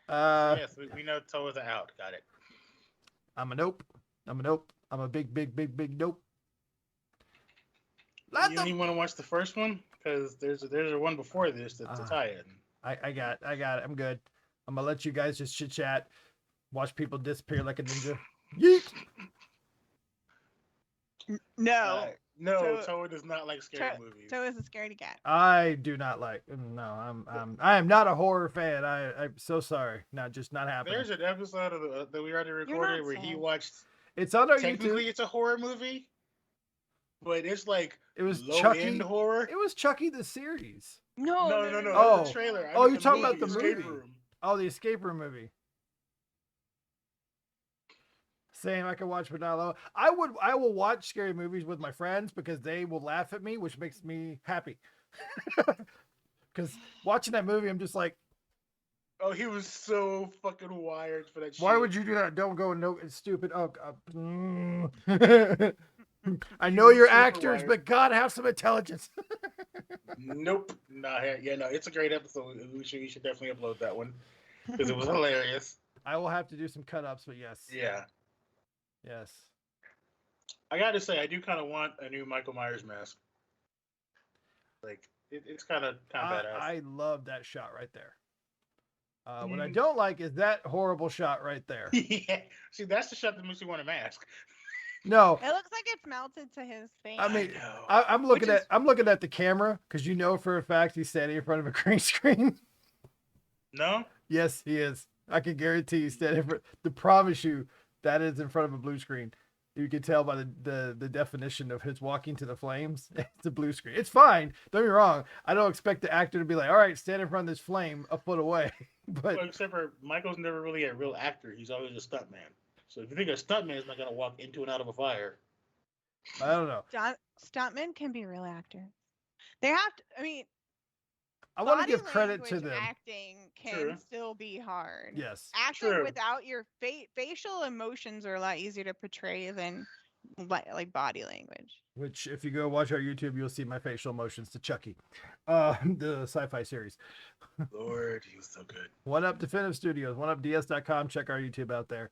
there. Yes, we know Toe is out. Got it. I'm a nope. I'm a nope. I'm a big, big, big, big nope. You only want to watch the first one? Because there's a one before this to tie in. I got it. I'm good. I'm gonna let you guys just chit chat, watch people disappear like a ninja. Yeet. No. No, Toe does not like scary movies. Toe is a scaredy cat. I do not like. No, I am not a horror fan. I'm so sorry. Not happening. There's an episode of that we already recorded where he watched. It's on our technically, YouTube. it's a horror movie, but it's like it was low Chucky end horror. It was Chucky the series. No. Oh, The trailer. I oh, mean you're talking about the Escape movie. Room. Oh, the escape room movie. Same, I can watch, but not alone. I will watch scary movies with my friends because they will laugh at me, which makes me happy. Because watching that movie, I'm just like, oh, he was so fucking wired for that shit. Why would you do that? Don't go. No, it's stupid. Oh, God. I know you're actors, but God, have some intelligence. Nope. No, it's a great episode. We should definitely upload that one because it was hilarious. I will have to do some cut-ups, but yes. Yeah. Yes. I got to say, I do kind of want a new Michael Myers mask. Like, it's kind of badass. I love that shot right there. What I don't like is that horrible shot right there. Yeah. See, that's the shot that makes you want a mask. No. It looks like it's melted to his face. I mean, I'm looking at the camera because you know for a fact he's standing in front of a green screen. No. Yes, he is. I can guarantee he's standing in front. To promise you, that is in front of a blue screen. You can tell by the definition of his walking to the flames. It's a blue screen. It's fine. Don't get me wrong. I don't expect the actor to be like, all right, stand in front of this flame a foot away. But well, except for Michael's never really a real actor. He's always a stuntman. So if you think a stuntman is not going to walk into and out of a fire. I don't know. Stuntmen can be real actors. They have to, I mean, I want to give credit to them. Acting can still be hard. Yes. Acting without your facial emotions are a lot easier to portray than like body language. Which, if you go watch our YouTube, you'll see my facial emotions to Chucky, the sci-fi series. Lord, he was so good. One Up Definitive Studios, OneUpDS.com. Check our YouTube out there.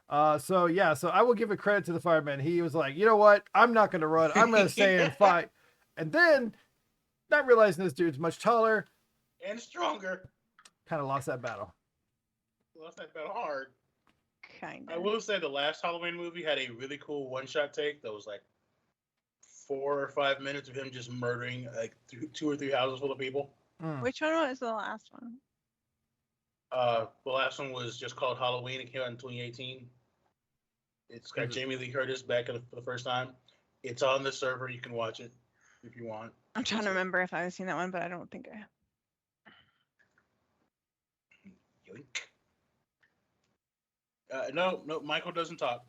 So I will give a credit to the fireman. He was like, you know what? I'm not going to run. I'm going to stay and fight. And then, not realizing this dude's much taller, and stronger. kind of lost that battle. Lost that battle hard. Kind I of. will say the last Halloween movie had a really cool one-shot take that was like 4 or 5 minutes of him just murdering like 2 or 3 houses full of people. Which one was the last one? The last one was just called Halloween. It came out in 2018. It's got Jamie Lee Curtis back for the first time. It's on the server. You can watch it if you want. I'm trying to remember if I've seen that one, but I don't think I have. Yoink. No, Michael doesn't talk.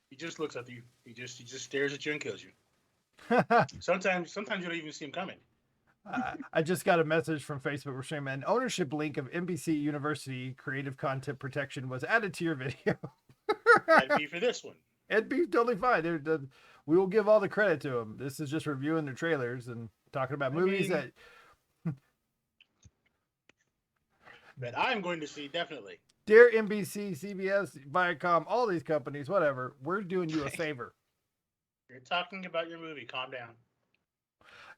He just looks at you. He just stares at you and kills you. Sometimes you don't even see him coming. I just got a message from Facebook. We're showing an ownership link of NBC University Creative Content Protection was added to your video. That'd be for this one. It'd be totally fine. We will give all the credit to them. This is just reviewing their trailers and talking about movies that I'm going to see, definitely. Dear NBC, CBS, Viacom, all these companies, whatever, we're doing you a favor. You're talking about your movie. Calm down.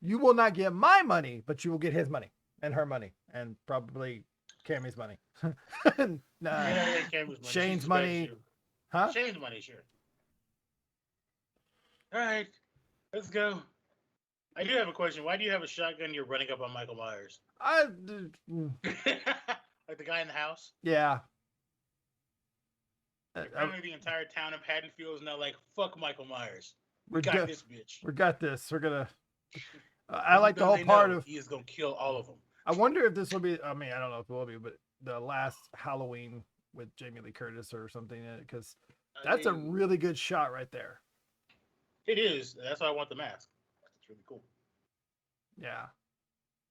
You will not get my money, but you will get his money and her money and probably Cammy's money. Cammy's money. Shane's money. Huh? Shane's money, sure. All right, let's go. I do have a question. Why do you have a shotgun? You're running up on Michael Myers. Like the guy in the house. Yeah. Apparently, the entire town of Haddonfield is now like, "Fuck Michael Myers. We got this bitch. We got this. We're gonna. I like the whole part of. He is gonna kill all of them. I wonder if this will be. I mean, I don't know if it will be, but the last Halloween with Jamie Lee Curtis or something in it, because that's a really good shot right there. It is. That's why I want the mask. It's really cool. Yeah,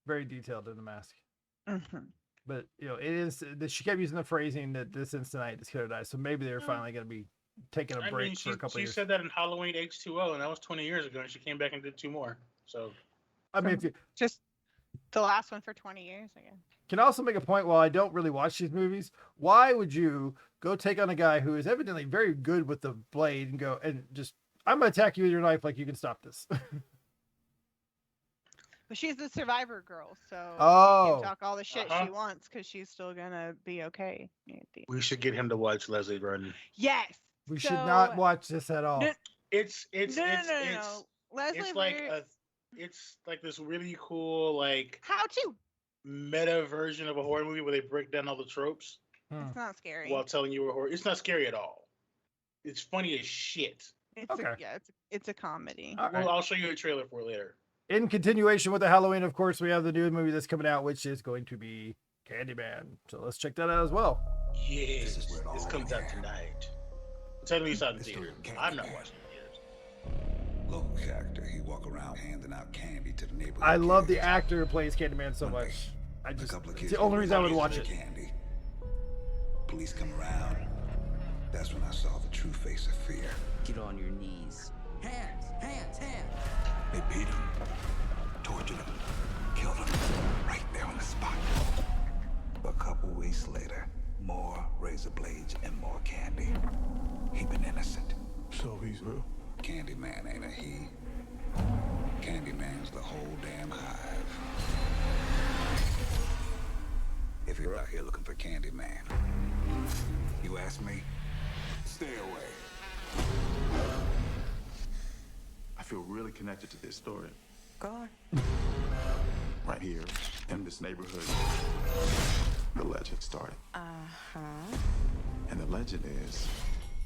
very detailed in the mask. Mm-hmm. But it is. She kept using the phrasing that this is tonight, this killer dies. So maybe they're finally going to be taking a break for a couple years. She said that in Halloween H2O, and that was 20 years ago, and she came back and did 2 more. So, I mean, if you just the last one for 20 years, I guess. Can also make a point. While I don't really watch these movies, why would you go take on a guy who is evidently very good with the blade and go and just, I'm going to attack you with your knife, like you can stop this. But she's the survivor girl, so she Oh. can talk all the shit she wants because she's still gonna be okay. we should get him to watch Leslie Run. Yes. We should not watch this at all. It's Leslie it's like this really cool like how to meta version of a horror movie where they break down all the tropes. It's not scary. While telling you a horror. It's not scary at all. It's funny as shit. It's a comedy. Well, I'll show you a trailer for it later. In continuation with the Halloween, of course, we have the new movie that's coming out, which is going to be Candyman. So let's check that out as well. Yes, this comes out tonight. Tell me it's out in theaters. I'm not watching it. Local character, he walk around handing out candy to the neighborhood. I love the actor who plays Candyman so much. It's the only reason I would watch it. Candy. Police come around. That's when I saw the true face of fear. Get on your knees. Hands, hands, hands. They beat him, tortured him, killed him right there on the spot. A couple weeks later, more razor blades and more candy. He been innocent. So he's real? Candyman ain't a he. Candyman's the whole damn hive. If you're out here looking for Candyman, you ask me, stay away. I feel really connected to this story. Go on. Right here in this neighborhood, the legend started. And the legend is,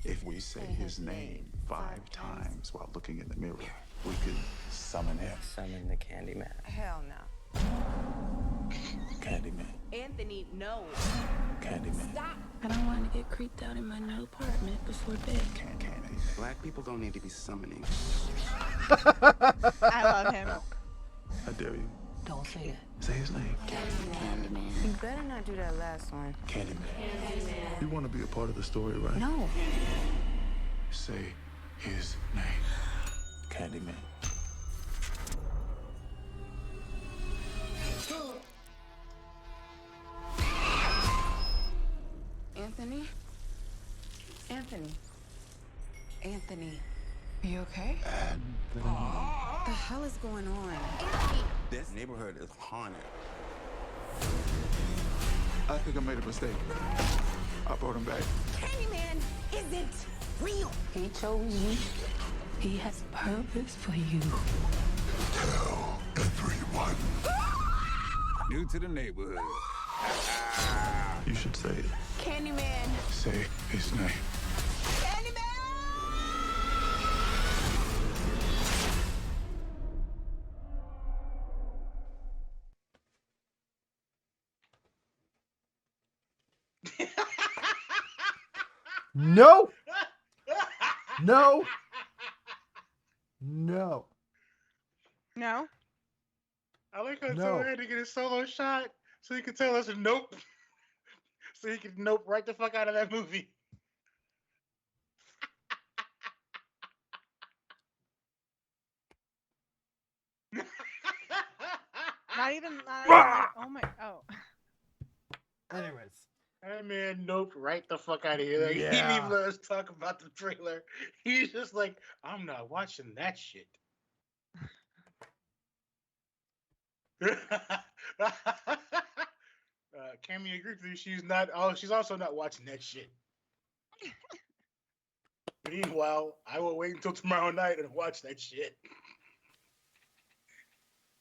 if we say his name 5 times while looking in the mirror, we could summon him. Summon the Candyman. Hell no. Candyman. Anthony, no. Candyman. Stop. I don't want to get creeped out in my new apartment before bed. Black people don't need to be summoning. I love him. I dare you. Don't say that. Say his name. Candyman. You better not do that last one. Candyman. You want to be a part of the story, right? No. Say his name. Candyman. Anthony? Anthony. You okay? What the hell is going on? This neighborhood is haunted. I think I made a mistake. I brought him back. Candyman isn't real. He chose you. He has purpose for you. Tell everyone. New to the neighborhood. You should say it. Candyman. Say his name. No. No. No. No. I like how No. Taylor had to get a solo shot so he could tell us a nope. So he could nope right the fuck out of that movie. Not even like, oh my, oh. Anyways. That man noped right the fuck out of here. Like, He didn't Yeah. even let us talk about the trailer. He's just like, I'm not watching that shit. Cammy agreed with you. She's also not watching that shit. Meanwhile, I will wait until tomorrow night and watch that shit.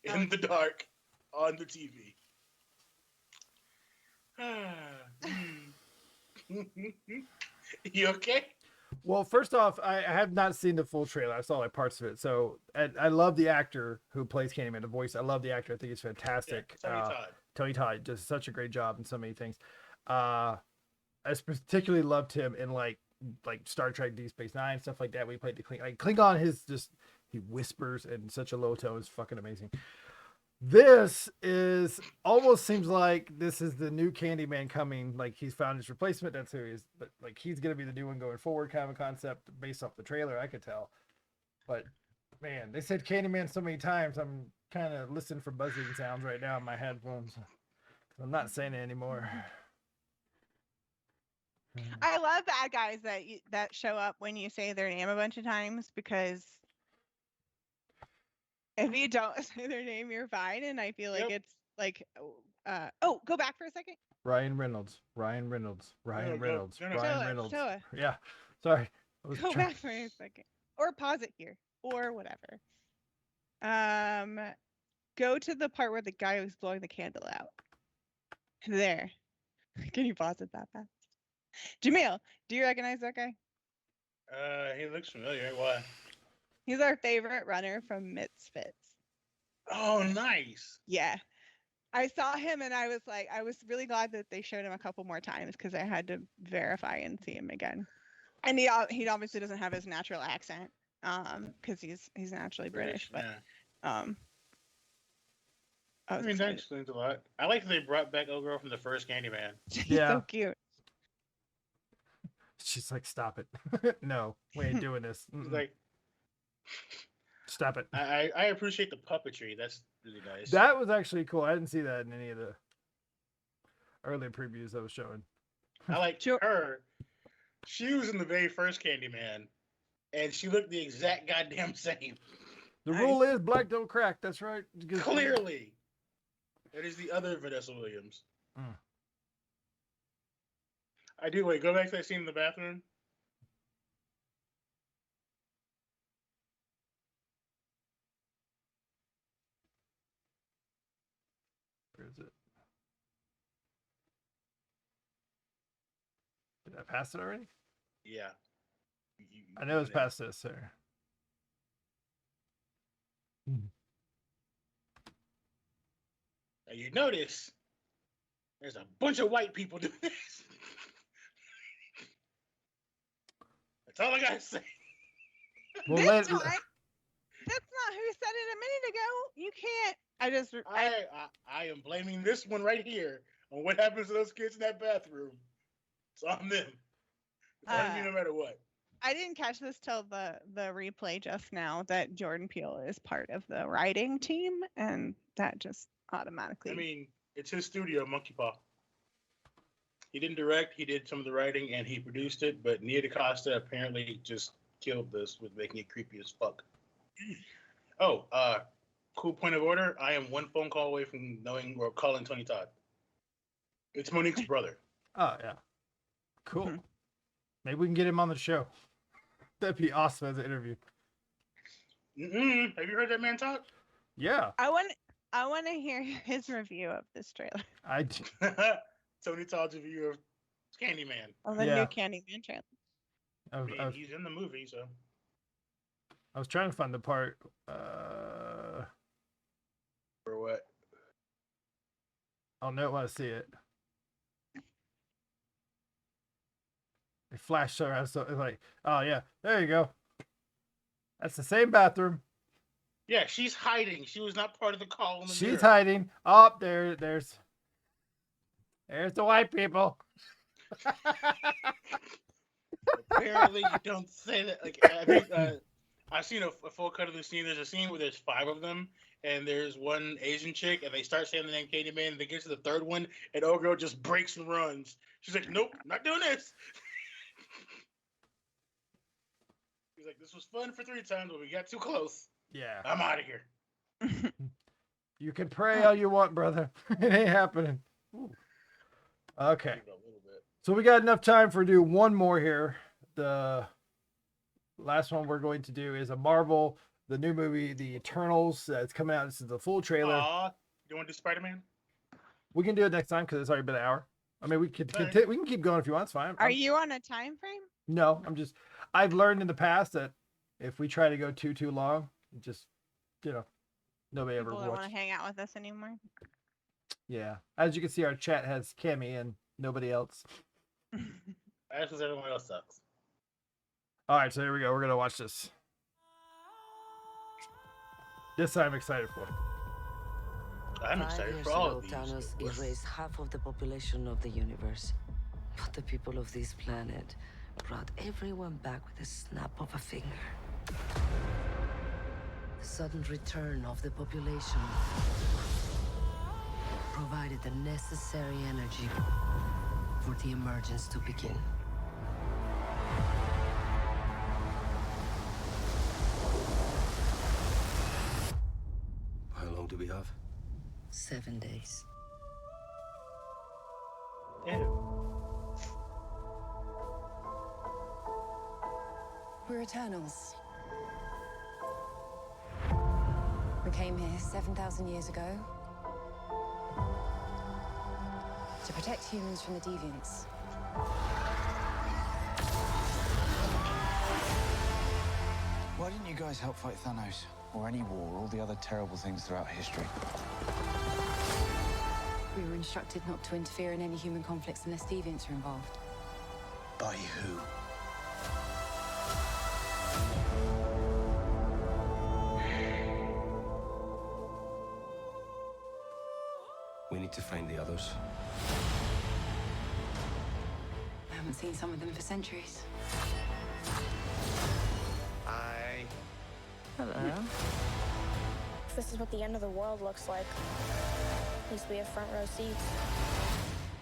In the dark, on the TV. You okay? Well, first off, I have not seen the full trailer. I saw like parts of it. So, and I love the actor who plays Candyman, the voice. I love the actor. I think he's fantastic. Tony Todd. Tony Todd does such a great job in so many things. I particularly loved him in like Star Trek Deep Space Nine, stuff like that. We played the Klingon. He whispers in such a low tone. It's fucking amazing. This is almost seems like this is the new Candyman coming. Like he's found his replacement. That's who he is. But like he's gonna be the new one going forward, kind of a concept based off the trailer. I could tell. But man, they said Candyman so many times. I'm kind of listening for buzzing sounds right now in my headphones. I'm not saying it anymore. I love bad guys that show up when you say their name a bunch of times, because if you don't say their name, you're fine. And I feel like it's like, oh, go back for a second. Ryan Reynolds. Show Yeah. Sorry. Go back for a second. Or pause it here. Or whatever. Go to the part where the guy was blowing the candle out. There. Can you pause it that fast? Jamil, do you recognize that guy? He looks familiar. Why? He's our favorite runner from Misfits. Oh, nice. Yeah. I saw him and I was really glad that they showed him a couple more times because I had to verify and see him again. And he obviously doesn't have his natural accent, because he's naturally British. But I mean, that explains a lot. I like that they brought back old girl from the first Candyman. He's so cute. She's like, stop it. No, we ain't doing this. She's like, stop it. I appreciate the puppetry. That's really nice. That was actually cool. I didn't see that in any of the early previews that was showing. I like her. She was in the very first Candyman, and she looked the exact goddamn same. The rule is black don't crack. That's right. Clearly. That is the other Vanessa Williams. I do. Wait, go back to that scene in the bathroom. Where is it? Did I pass it already? Yeah. I know it's past this, sir. Now you notice there's a bunch of white people doing this. That's all I gotta say. Well, that's not who said it a minute ago. You can't. I am blaming this one right here on what happens to those kids in that bathroom. It's on them. It's on me no matter what. I didn't catch this till the replay just now that Jordan Peele is part of the writing team, and that just automatically. I mean, it's his studio, Monkey Paw. He didn't direct, he did some of the writing, and he produced it, but Nia DaCosta apparently just killed this with making it creepy as fuck. Oh, cool point of order. I am one phone call away from knowing or calling Tony Todd. It's Monique's brother. Oh yeah, cool. Maybe we can get him on the show. That'd be awesome as an interview. Have you heard that man talk? Yeah. I want to hear his review of this trailer. Tony Todd's review of Candyman. On the new Candyman trailer. I mean, he's in the movie, so. I was trying to find the part. For what? I'll know when I see it. It flashed around, so it's like, oh yeah, there you go. That's the same bathroom. Yeah, she's hiding. She was not part of the call. In the She's mirror. hiding. Oh, there's the white people. Apparently, you don't say that. Like, I think I've seen a full cut of the scene. There's a scene where there's 5 of them, and there's one Asian chick, and they start saying the name Candyman, and they get to the third one, and old girl just breaks and runs. She's like, "Nope, not doing this." He's like, "This was fun for 3 times, but we got too close. Yeah, I'm out of here." You can pray all you want, brother. It ain't happening. Ooh. Okay. So we got enough time for do one more here. The last one we're going to do is a Marvel, the new movie, The Eternals. That's coming out. This is the full trailer. You want to do Spider-Man? We can do it next time because it's already been an hour. I mean, we can we can keep going if you want. It's fine. Are you on a time frame? No, I've learned in the past that if we try to go too long, it just, nobody ever People don't want watches. to hang out with us anymore. Yeah. As you can see, our chat has Cammy and nobody else. That's because everyone else sucks. All right, so here we go. We're going to watch this. This I'm excited for. I'm 5 excited years for all ago, of these. Thanos erased half of the population of the universe. But the people of this planet brought everyone back with a snap of a finger. The sudden return of the population provided the necessary energy for the emergence to begin. How long do we have? 7 days. We're Eternals. We came here 7,000 years ago to protect humans from the deviants. Why didn't you guys help fight Thanos? Or any war, or all the other terrible things throughout history? We were instructed not to interfere in any human conflicts unless deviants are involved. By who? We need to find the others. I haven't seen some of them for centuries. Hi. Hello. If this is what the end of the world looks like, at least we have front row seats.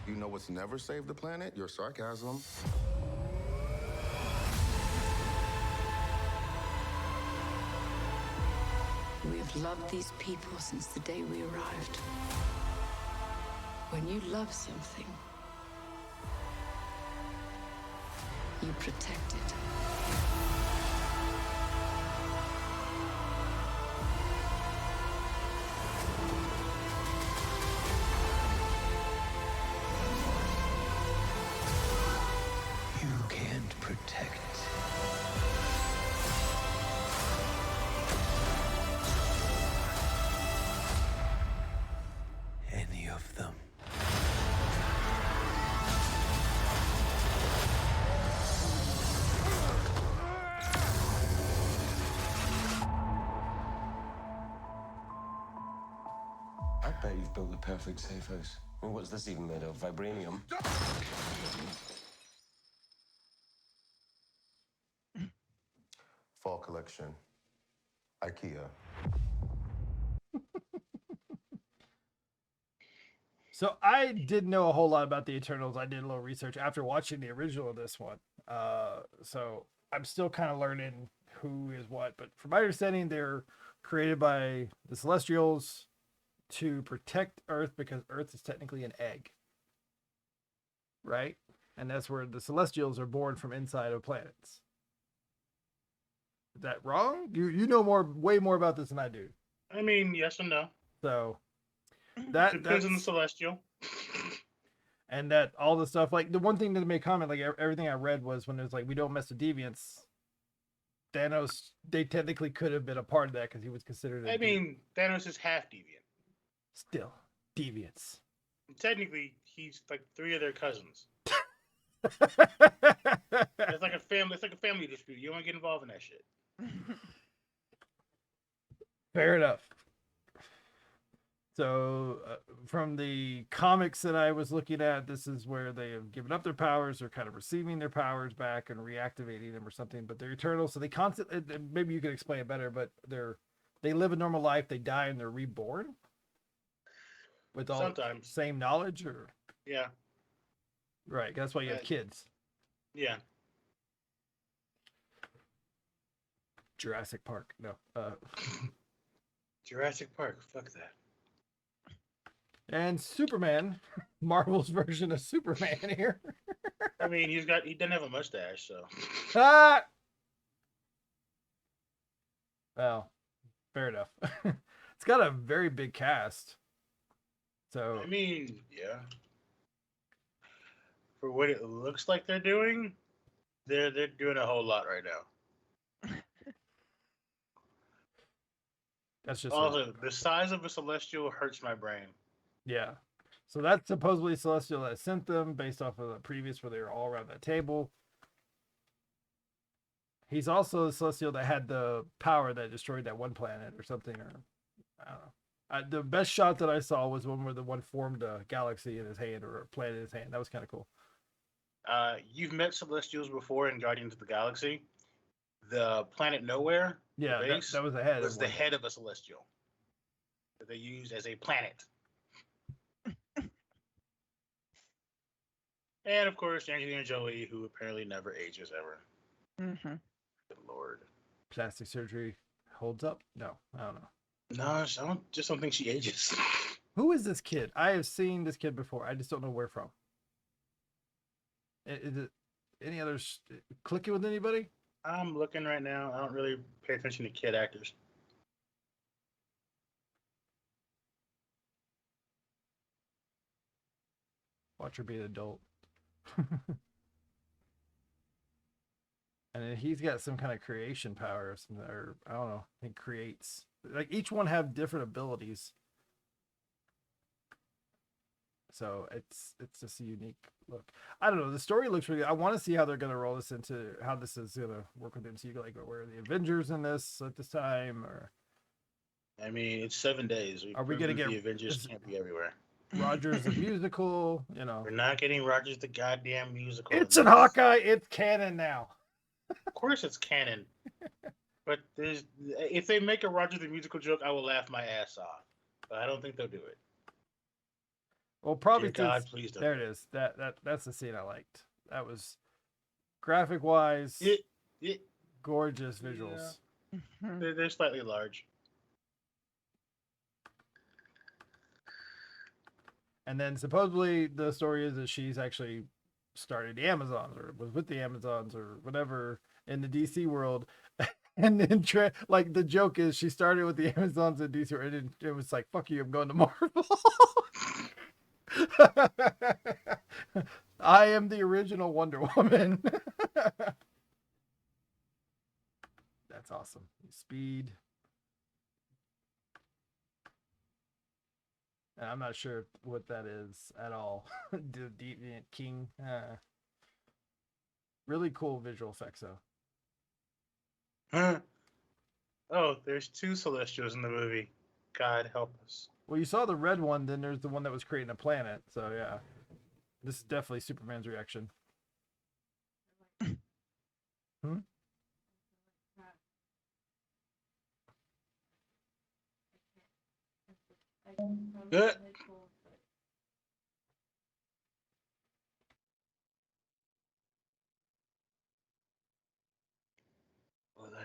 You know what's never saved the planet? Your sarcasm. We have loved these people since the day we arrived. When you love something, you protect it. You can't protect. Any of them. I bet you've built the perfect safe house. I mean, what's this even made of? Vibranium? Fall collection. IKEA. So I didn't know a whole lot about the Eternals. I did a little research after watching the original of this one. So I'm still kind of learning who is what, but from my understanding, they're created by the Celestials to protect Earth because Earth is technically an egg, right? And that's where the Celestials are born from inside of planets. Is that wrong? You know way more about this than I do. I mean, yes and no. So Depends on the Celestial. And that all the stuff, like the one thing that made comment, like everything I read was when it was like, we don't mess with deviants. Thanos, they technically could have been a part of that because he was considered. I mean, Thanos is half deviant. Still, deviants. Technically, he's like 3 of their cousins. It's like a family. It's like a family dispute. You don't want to get involved in that shit. Fair enough. So, from the comics that I was looking at, this is where they have given up their powers, or kind of receiving their powers back and reactivating them or something. But they're eternal, so they constantly. Maybe you can explain it better, but they live a normal life, they die, and they're reborn with all Sometimes. Same knowledge, or Yeah. Right. That's why you have kids. Yeah. Jurassic Park. No. Jurassic Park. Fuck that. And Superman, Marvel's version of Superman here. I mean, he doesn't have a mustache, so. Ah! Well, fair enough. It's got a very big cast. So I mean, yeah. For what it looks like they're doing, they're doing a whole lot right now. That's just also the size of a Celestial hurts my brain. Yeah. So that's supposedly Celestial that sent them based off of the previous where they were all around that table. He's also the Celestial that had the power that destroyed that one planet or something, or I don't know. The best shot that I saw was one where the one formed a galaxy in his hand, or a planet in his hand. That was kind of cool. You've met Celestials before in Guardians of the Galaxy. The planet Nowhere, yeah, the base, that was the head. Was the head of a Celestial that they used as a planet. And of course, Angelina Jolie, who apparently never ages ever. Mm-hmm. Good Lord. Plastic surgery holds up? No, I don't know. No, I just don't think she ages. Who is this kid? I have seen this kid before. I just don't know where from. Is it any others clicking with anybody? I'm looking right now. I don't really pay attention to kid actors. Watch her be an adult. And then he's got some kind of creation power or something, or I don't know. He creates, like, each one have different abilities. So it's just a unique look. I don't know. The story looks really. I want to see how they're going to roll this into, how this is going to work with MCU. Like, where are the Avengers in this at this time? Or I mean, it's 7 days. Are we going to get the Avengers can't be everywhere? Rogers the musical? You know, we're not getting Rogers the goddamn musical. It's in Hawkeye. It's canon now. Of course, it's canon. But if they make a Rogers the musical joke, I will laugh my ass off. But I don't think they'll do it. Well, probably God, please don't. There it is. That's the scene I liked. That was graphic wise, gorgeous visuals. Yeah. They're slightly large. And then supposedly the story is that she's actually started the Amazons, or was with the Amazons, or whatever in the DC world. And then like the joke is she started with the Amazons in DC, and it was like, fuck you, I'm going to Marvel. I am the original Wonder Woman. That's awesome. Speed. And I'm not sure what that is at all. The Deviant King. Really cool visual effects, though. Huh. Oh, there's 2 Celestials in the movie. God help us. Well, you saw the red one, then there's the one that was creating a planet. So, yeah. This is definitely Superman's reaction. Good.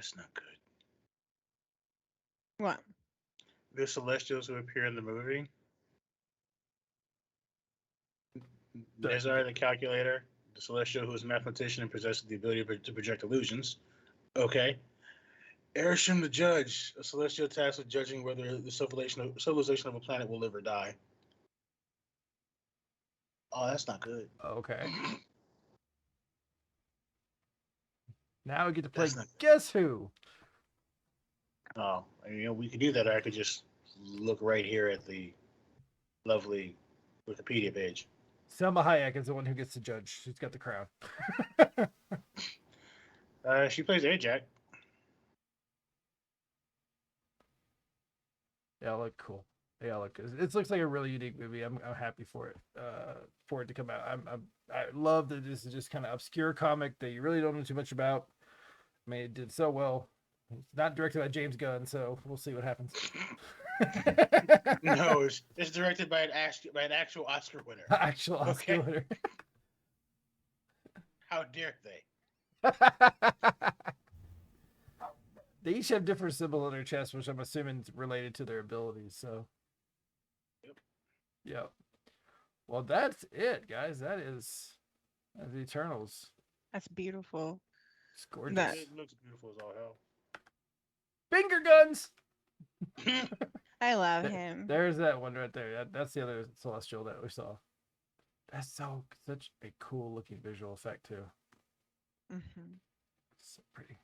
that's not good. What? The Celestials who appear in the movie. Nezar the Calculator, the Celestial who is a mathematician and possesses the ability to project illusions. Okay. Erisham the Judge, a Celestial tasked with judging whether the civilization of a planet will live or die. Oh, that's not good. Okay. Now we get to play That's not Guess Who? Oh, we could do that, or I could just look right here at the lovely Wikipedia page. Selma Hayek is the one who gets to judge. She's got the crown. She plays Ajax. Yeah, look cool. Yeah, look, it looks like a really unique movie. I'm happy for it to come out. I love that this is just kind of obscure comic that you really don't know too much about. I mean, it did so well. It's not directed by James Gunn, so we'll see what happens. No, it's directed by an actual Oscar winner. Actual Oscar winner. How dare they? They each have different symbols on their chest, which I'm assuming is related to their abilities. So, yep. Well, that's it, guys. That's the Eternals. That's beautiful. It's gorgeous. It looks beautiful as all hell. Finger guns. I love him. There's that one right there. That's the other Celestial that we saw. That's such a cool looking visual effect too. Mm-hmm. So pretty.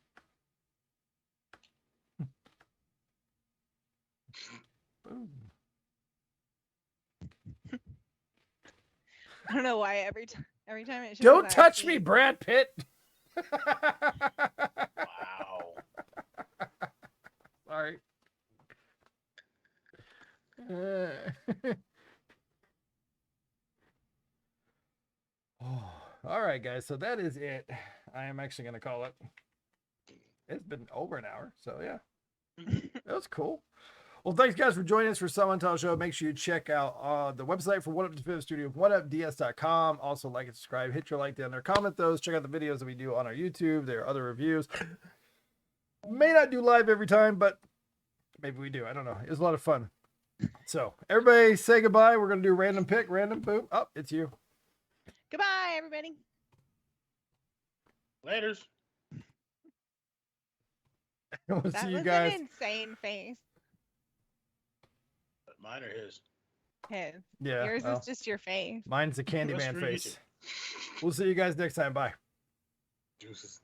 Boom. I don't know why every time it shows. Don't I touch see- me, Brad Pitt. Wow. Sorry. Oh, all right, guys. So that is it. I am actually going to call it. It's been over an hour. So, yeah. That was cool. Well, thanks, guys, for joining us for Some Untitled Show. Make sure you check out the website for One Up Definitive Studio, oneupds.com. Also, like and subscribe. Hit your like down there. Comment those. Check out the videos that we do on our YouTube. There are other reviews. May not do live every time, but maybe we do. I don't know. It was a lot of fun. So, everybody say goodbye. We're going to do random pick. Random. Boom. Oh, it's you. Goodbye, everybody. Laters. We'll That see you was guys. an insane face. Mine or his? His. Yeah, Yours well, is just your face. Mine's the Well, Candyman screw you face. two. We'll see you guys next time. Bye. Deuces.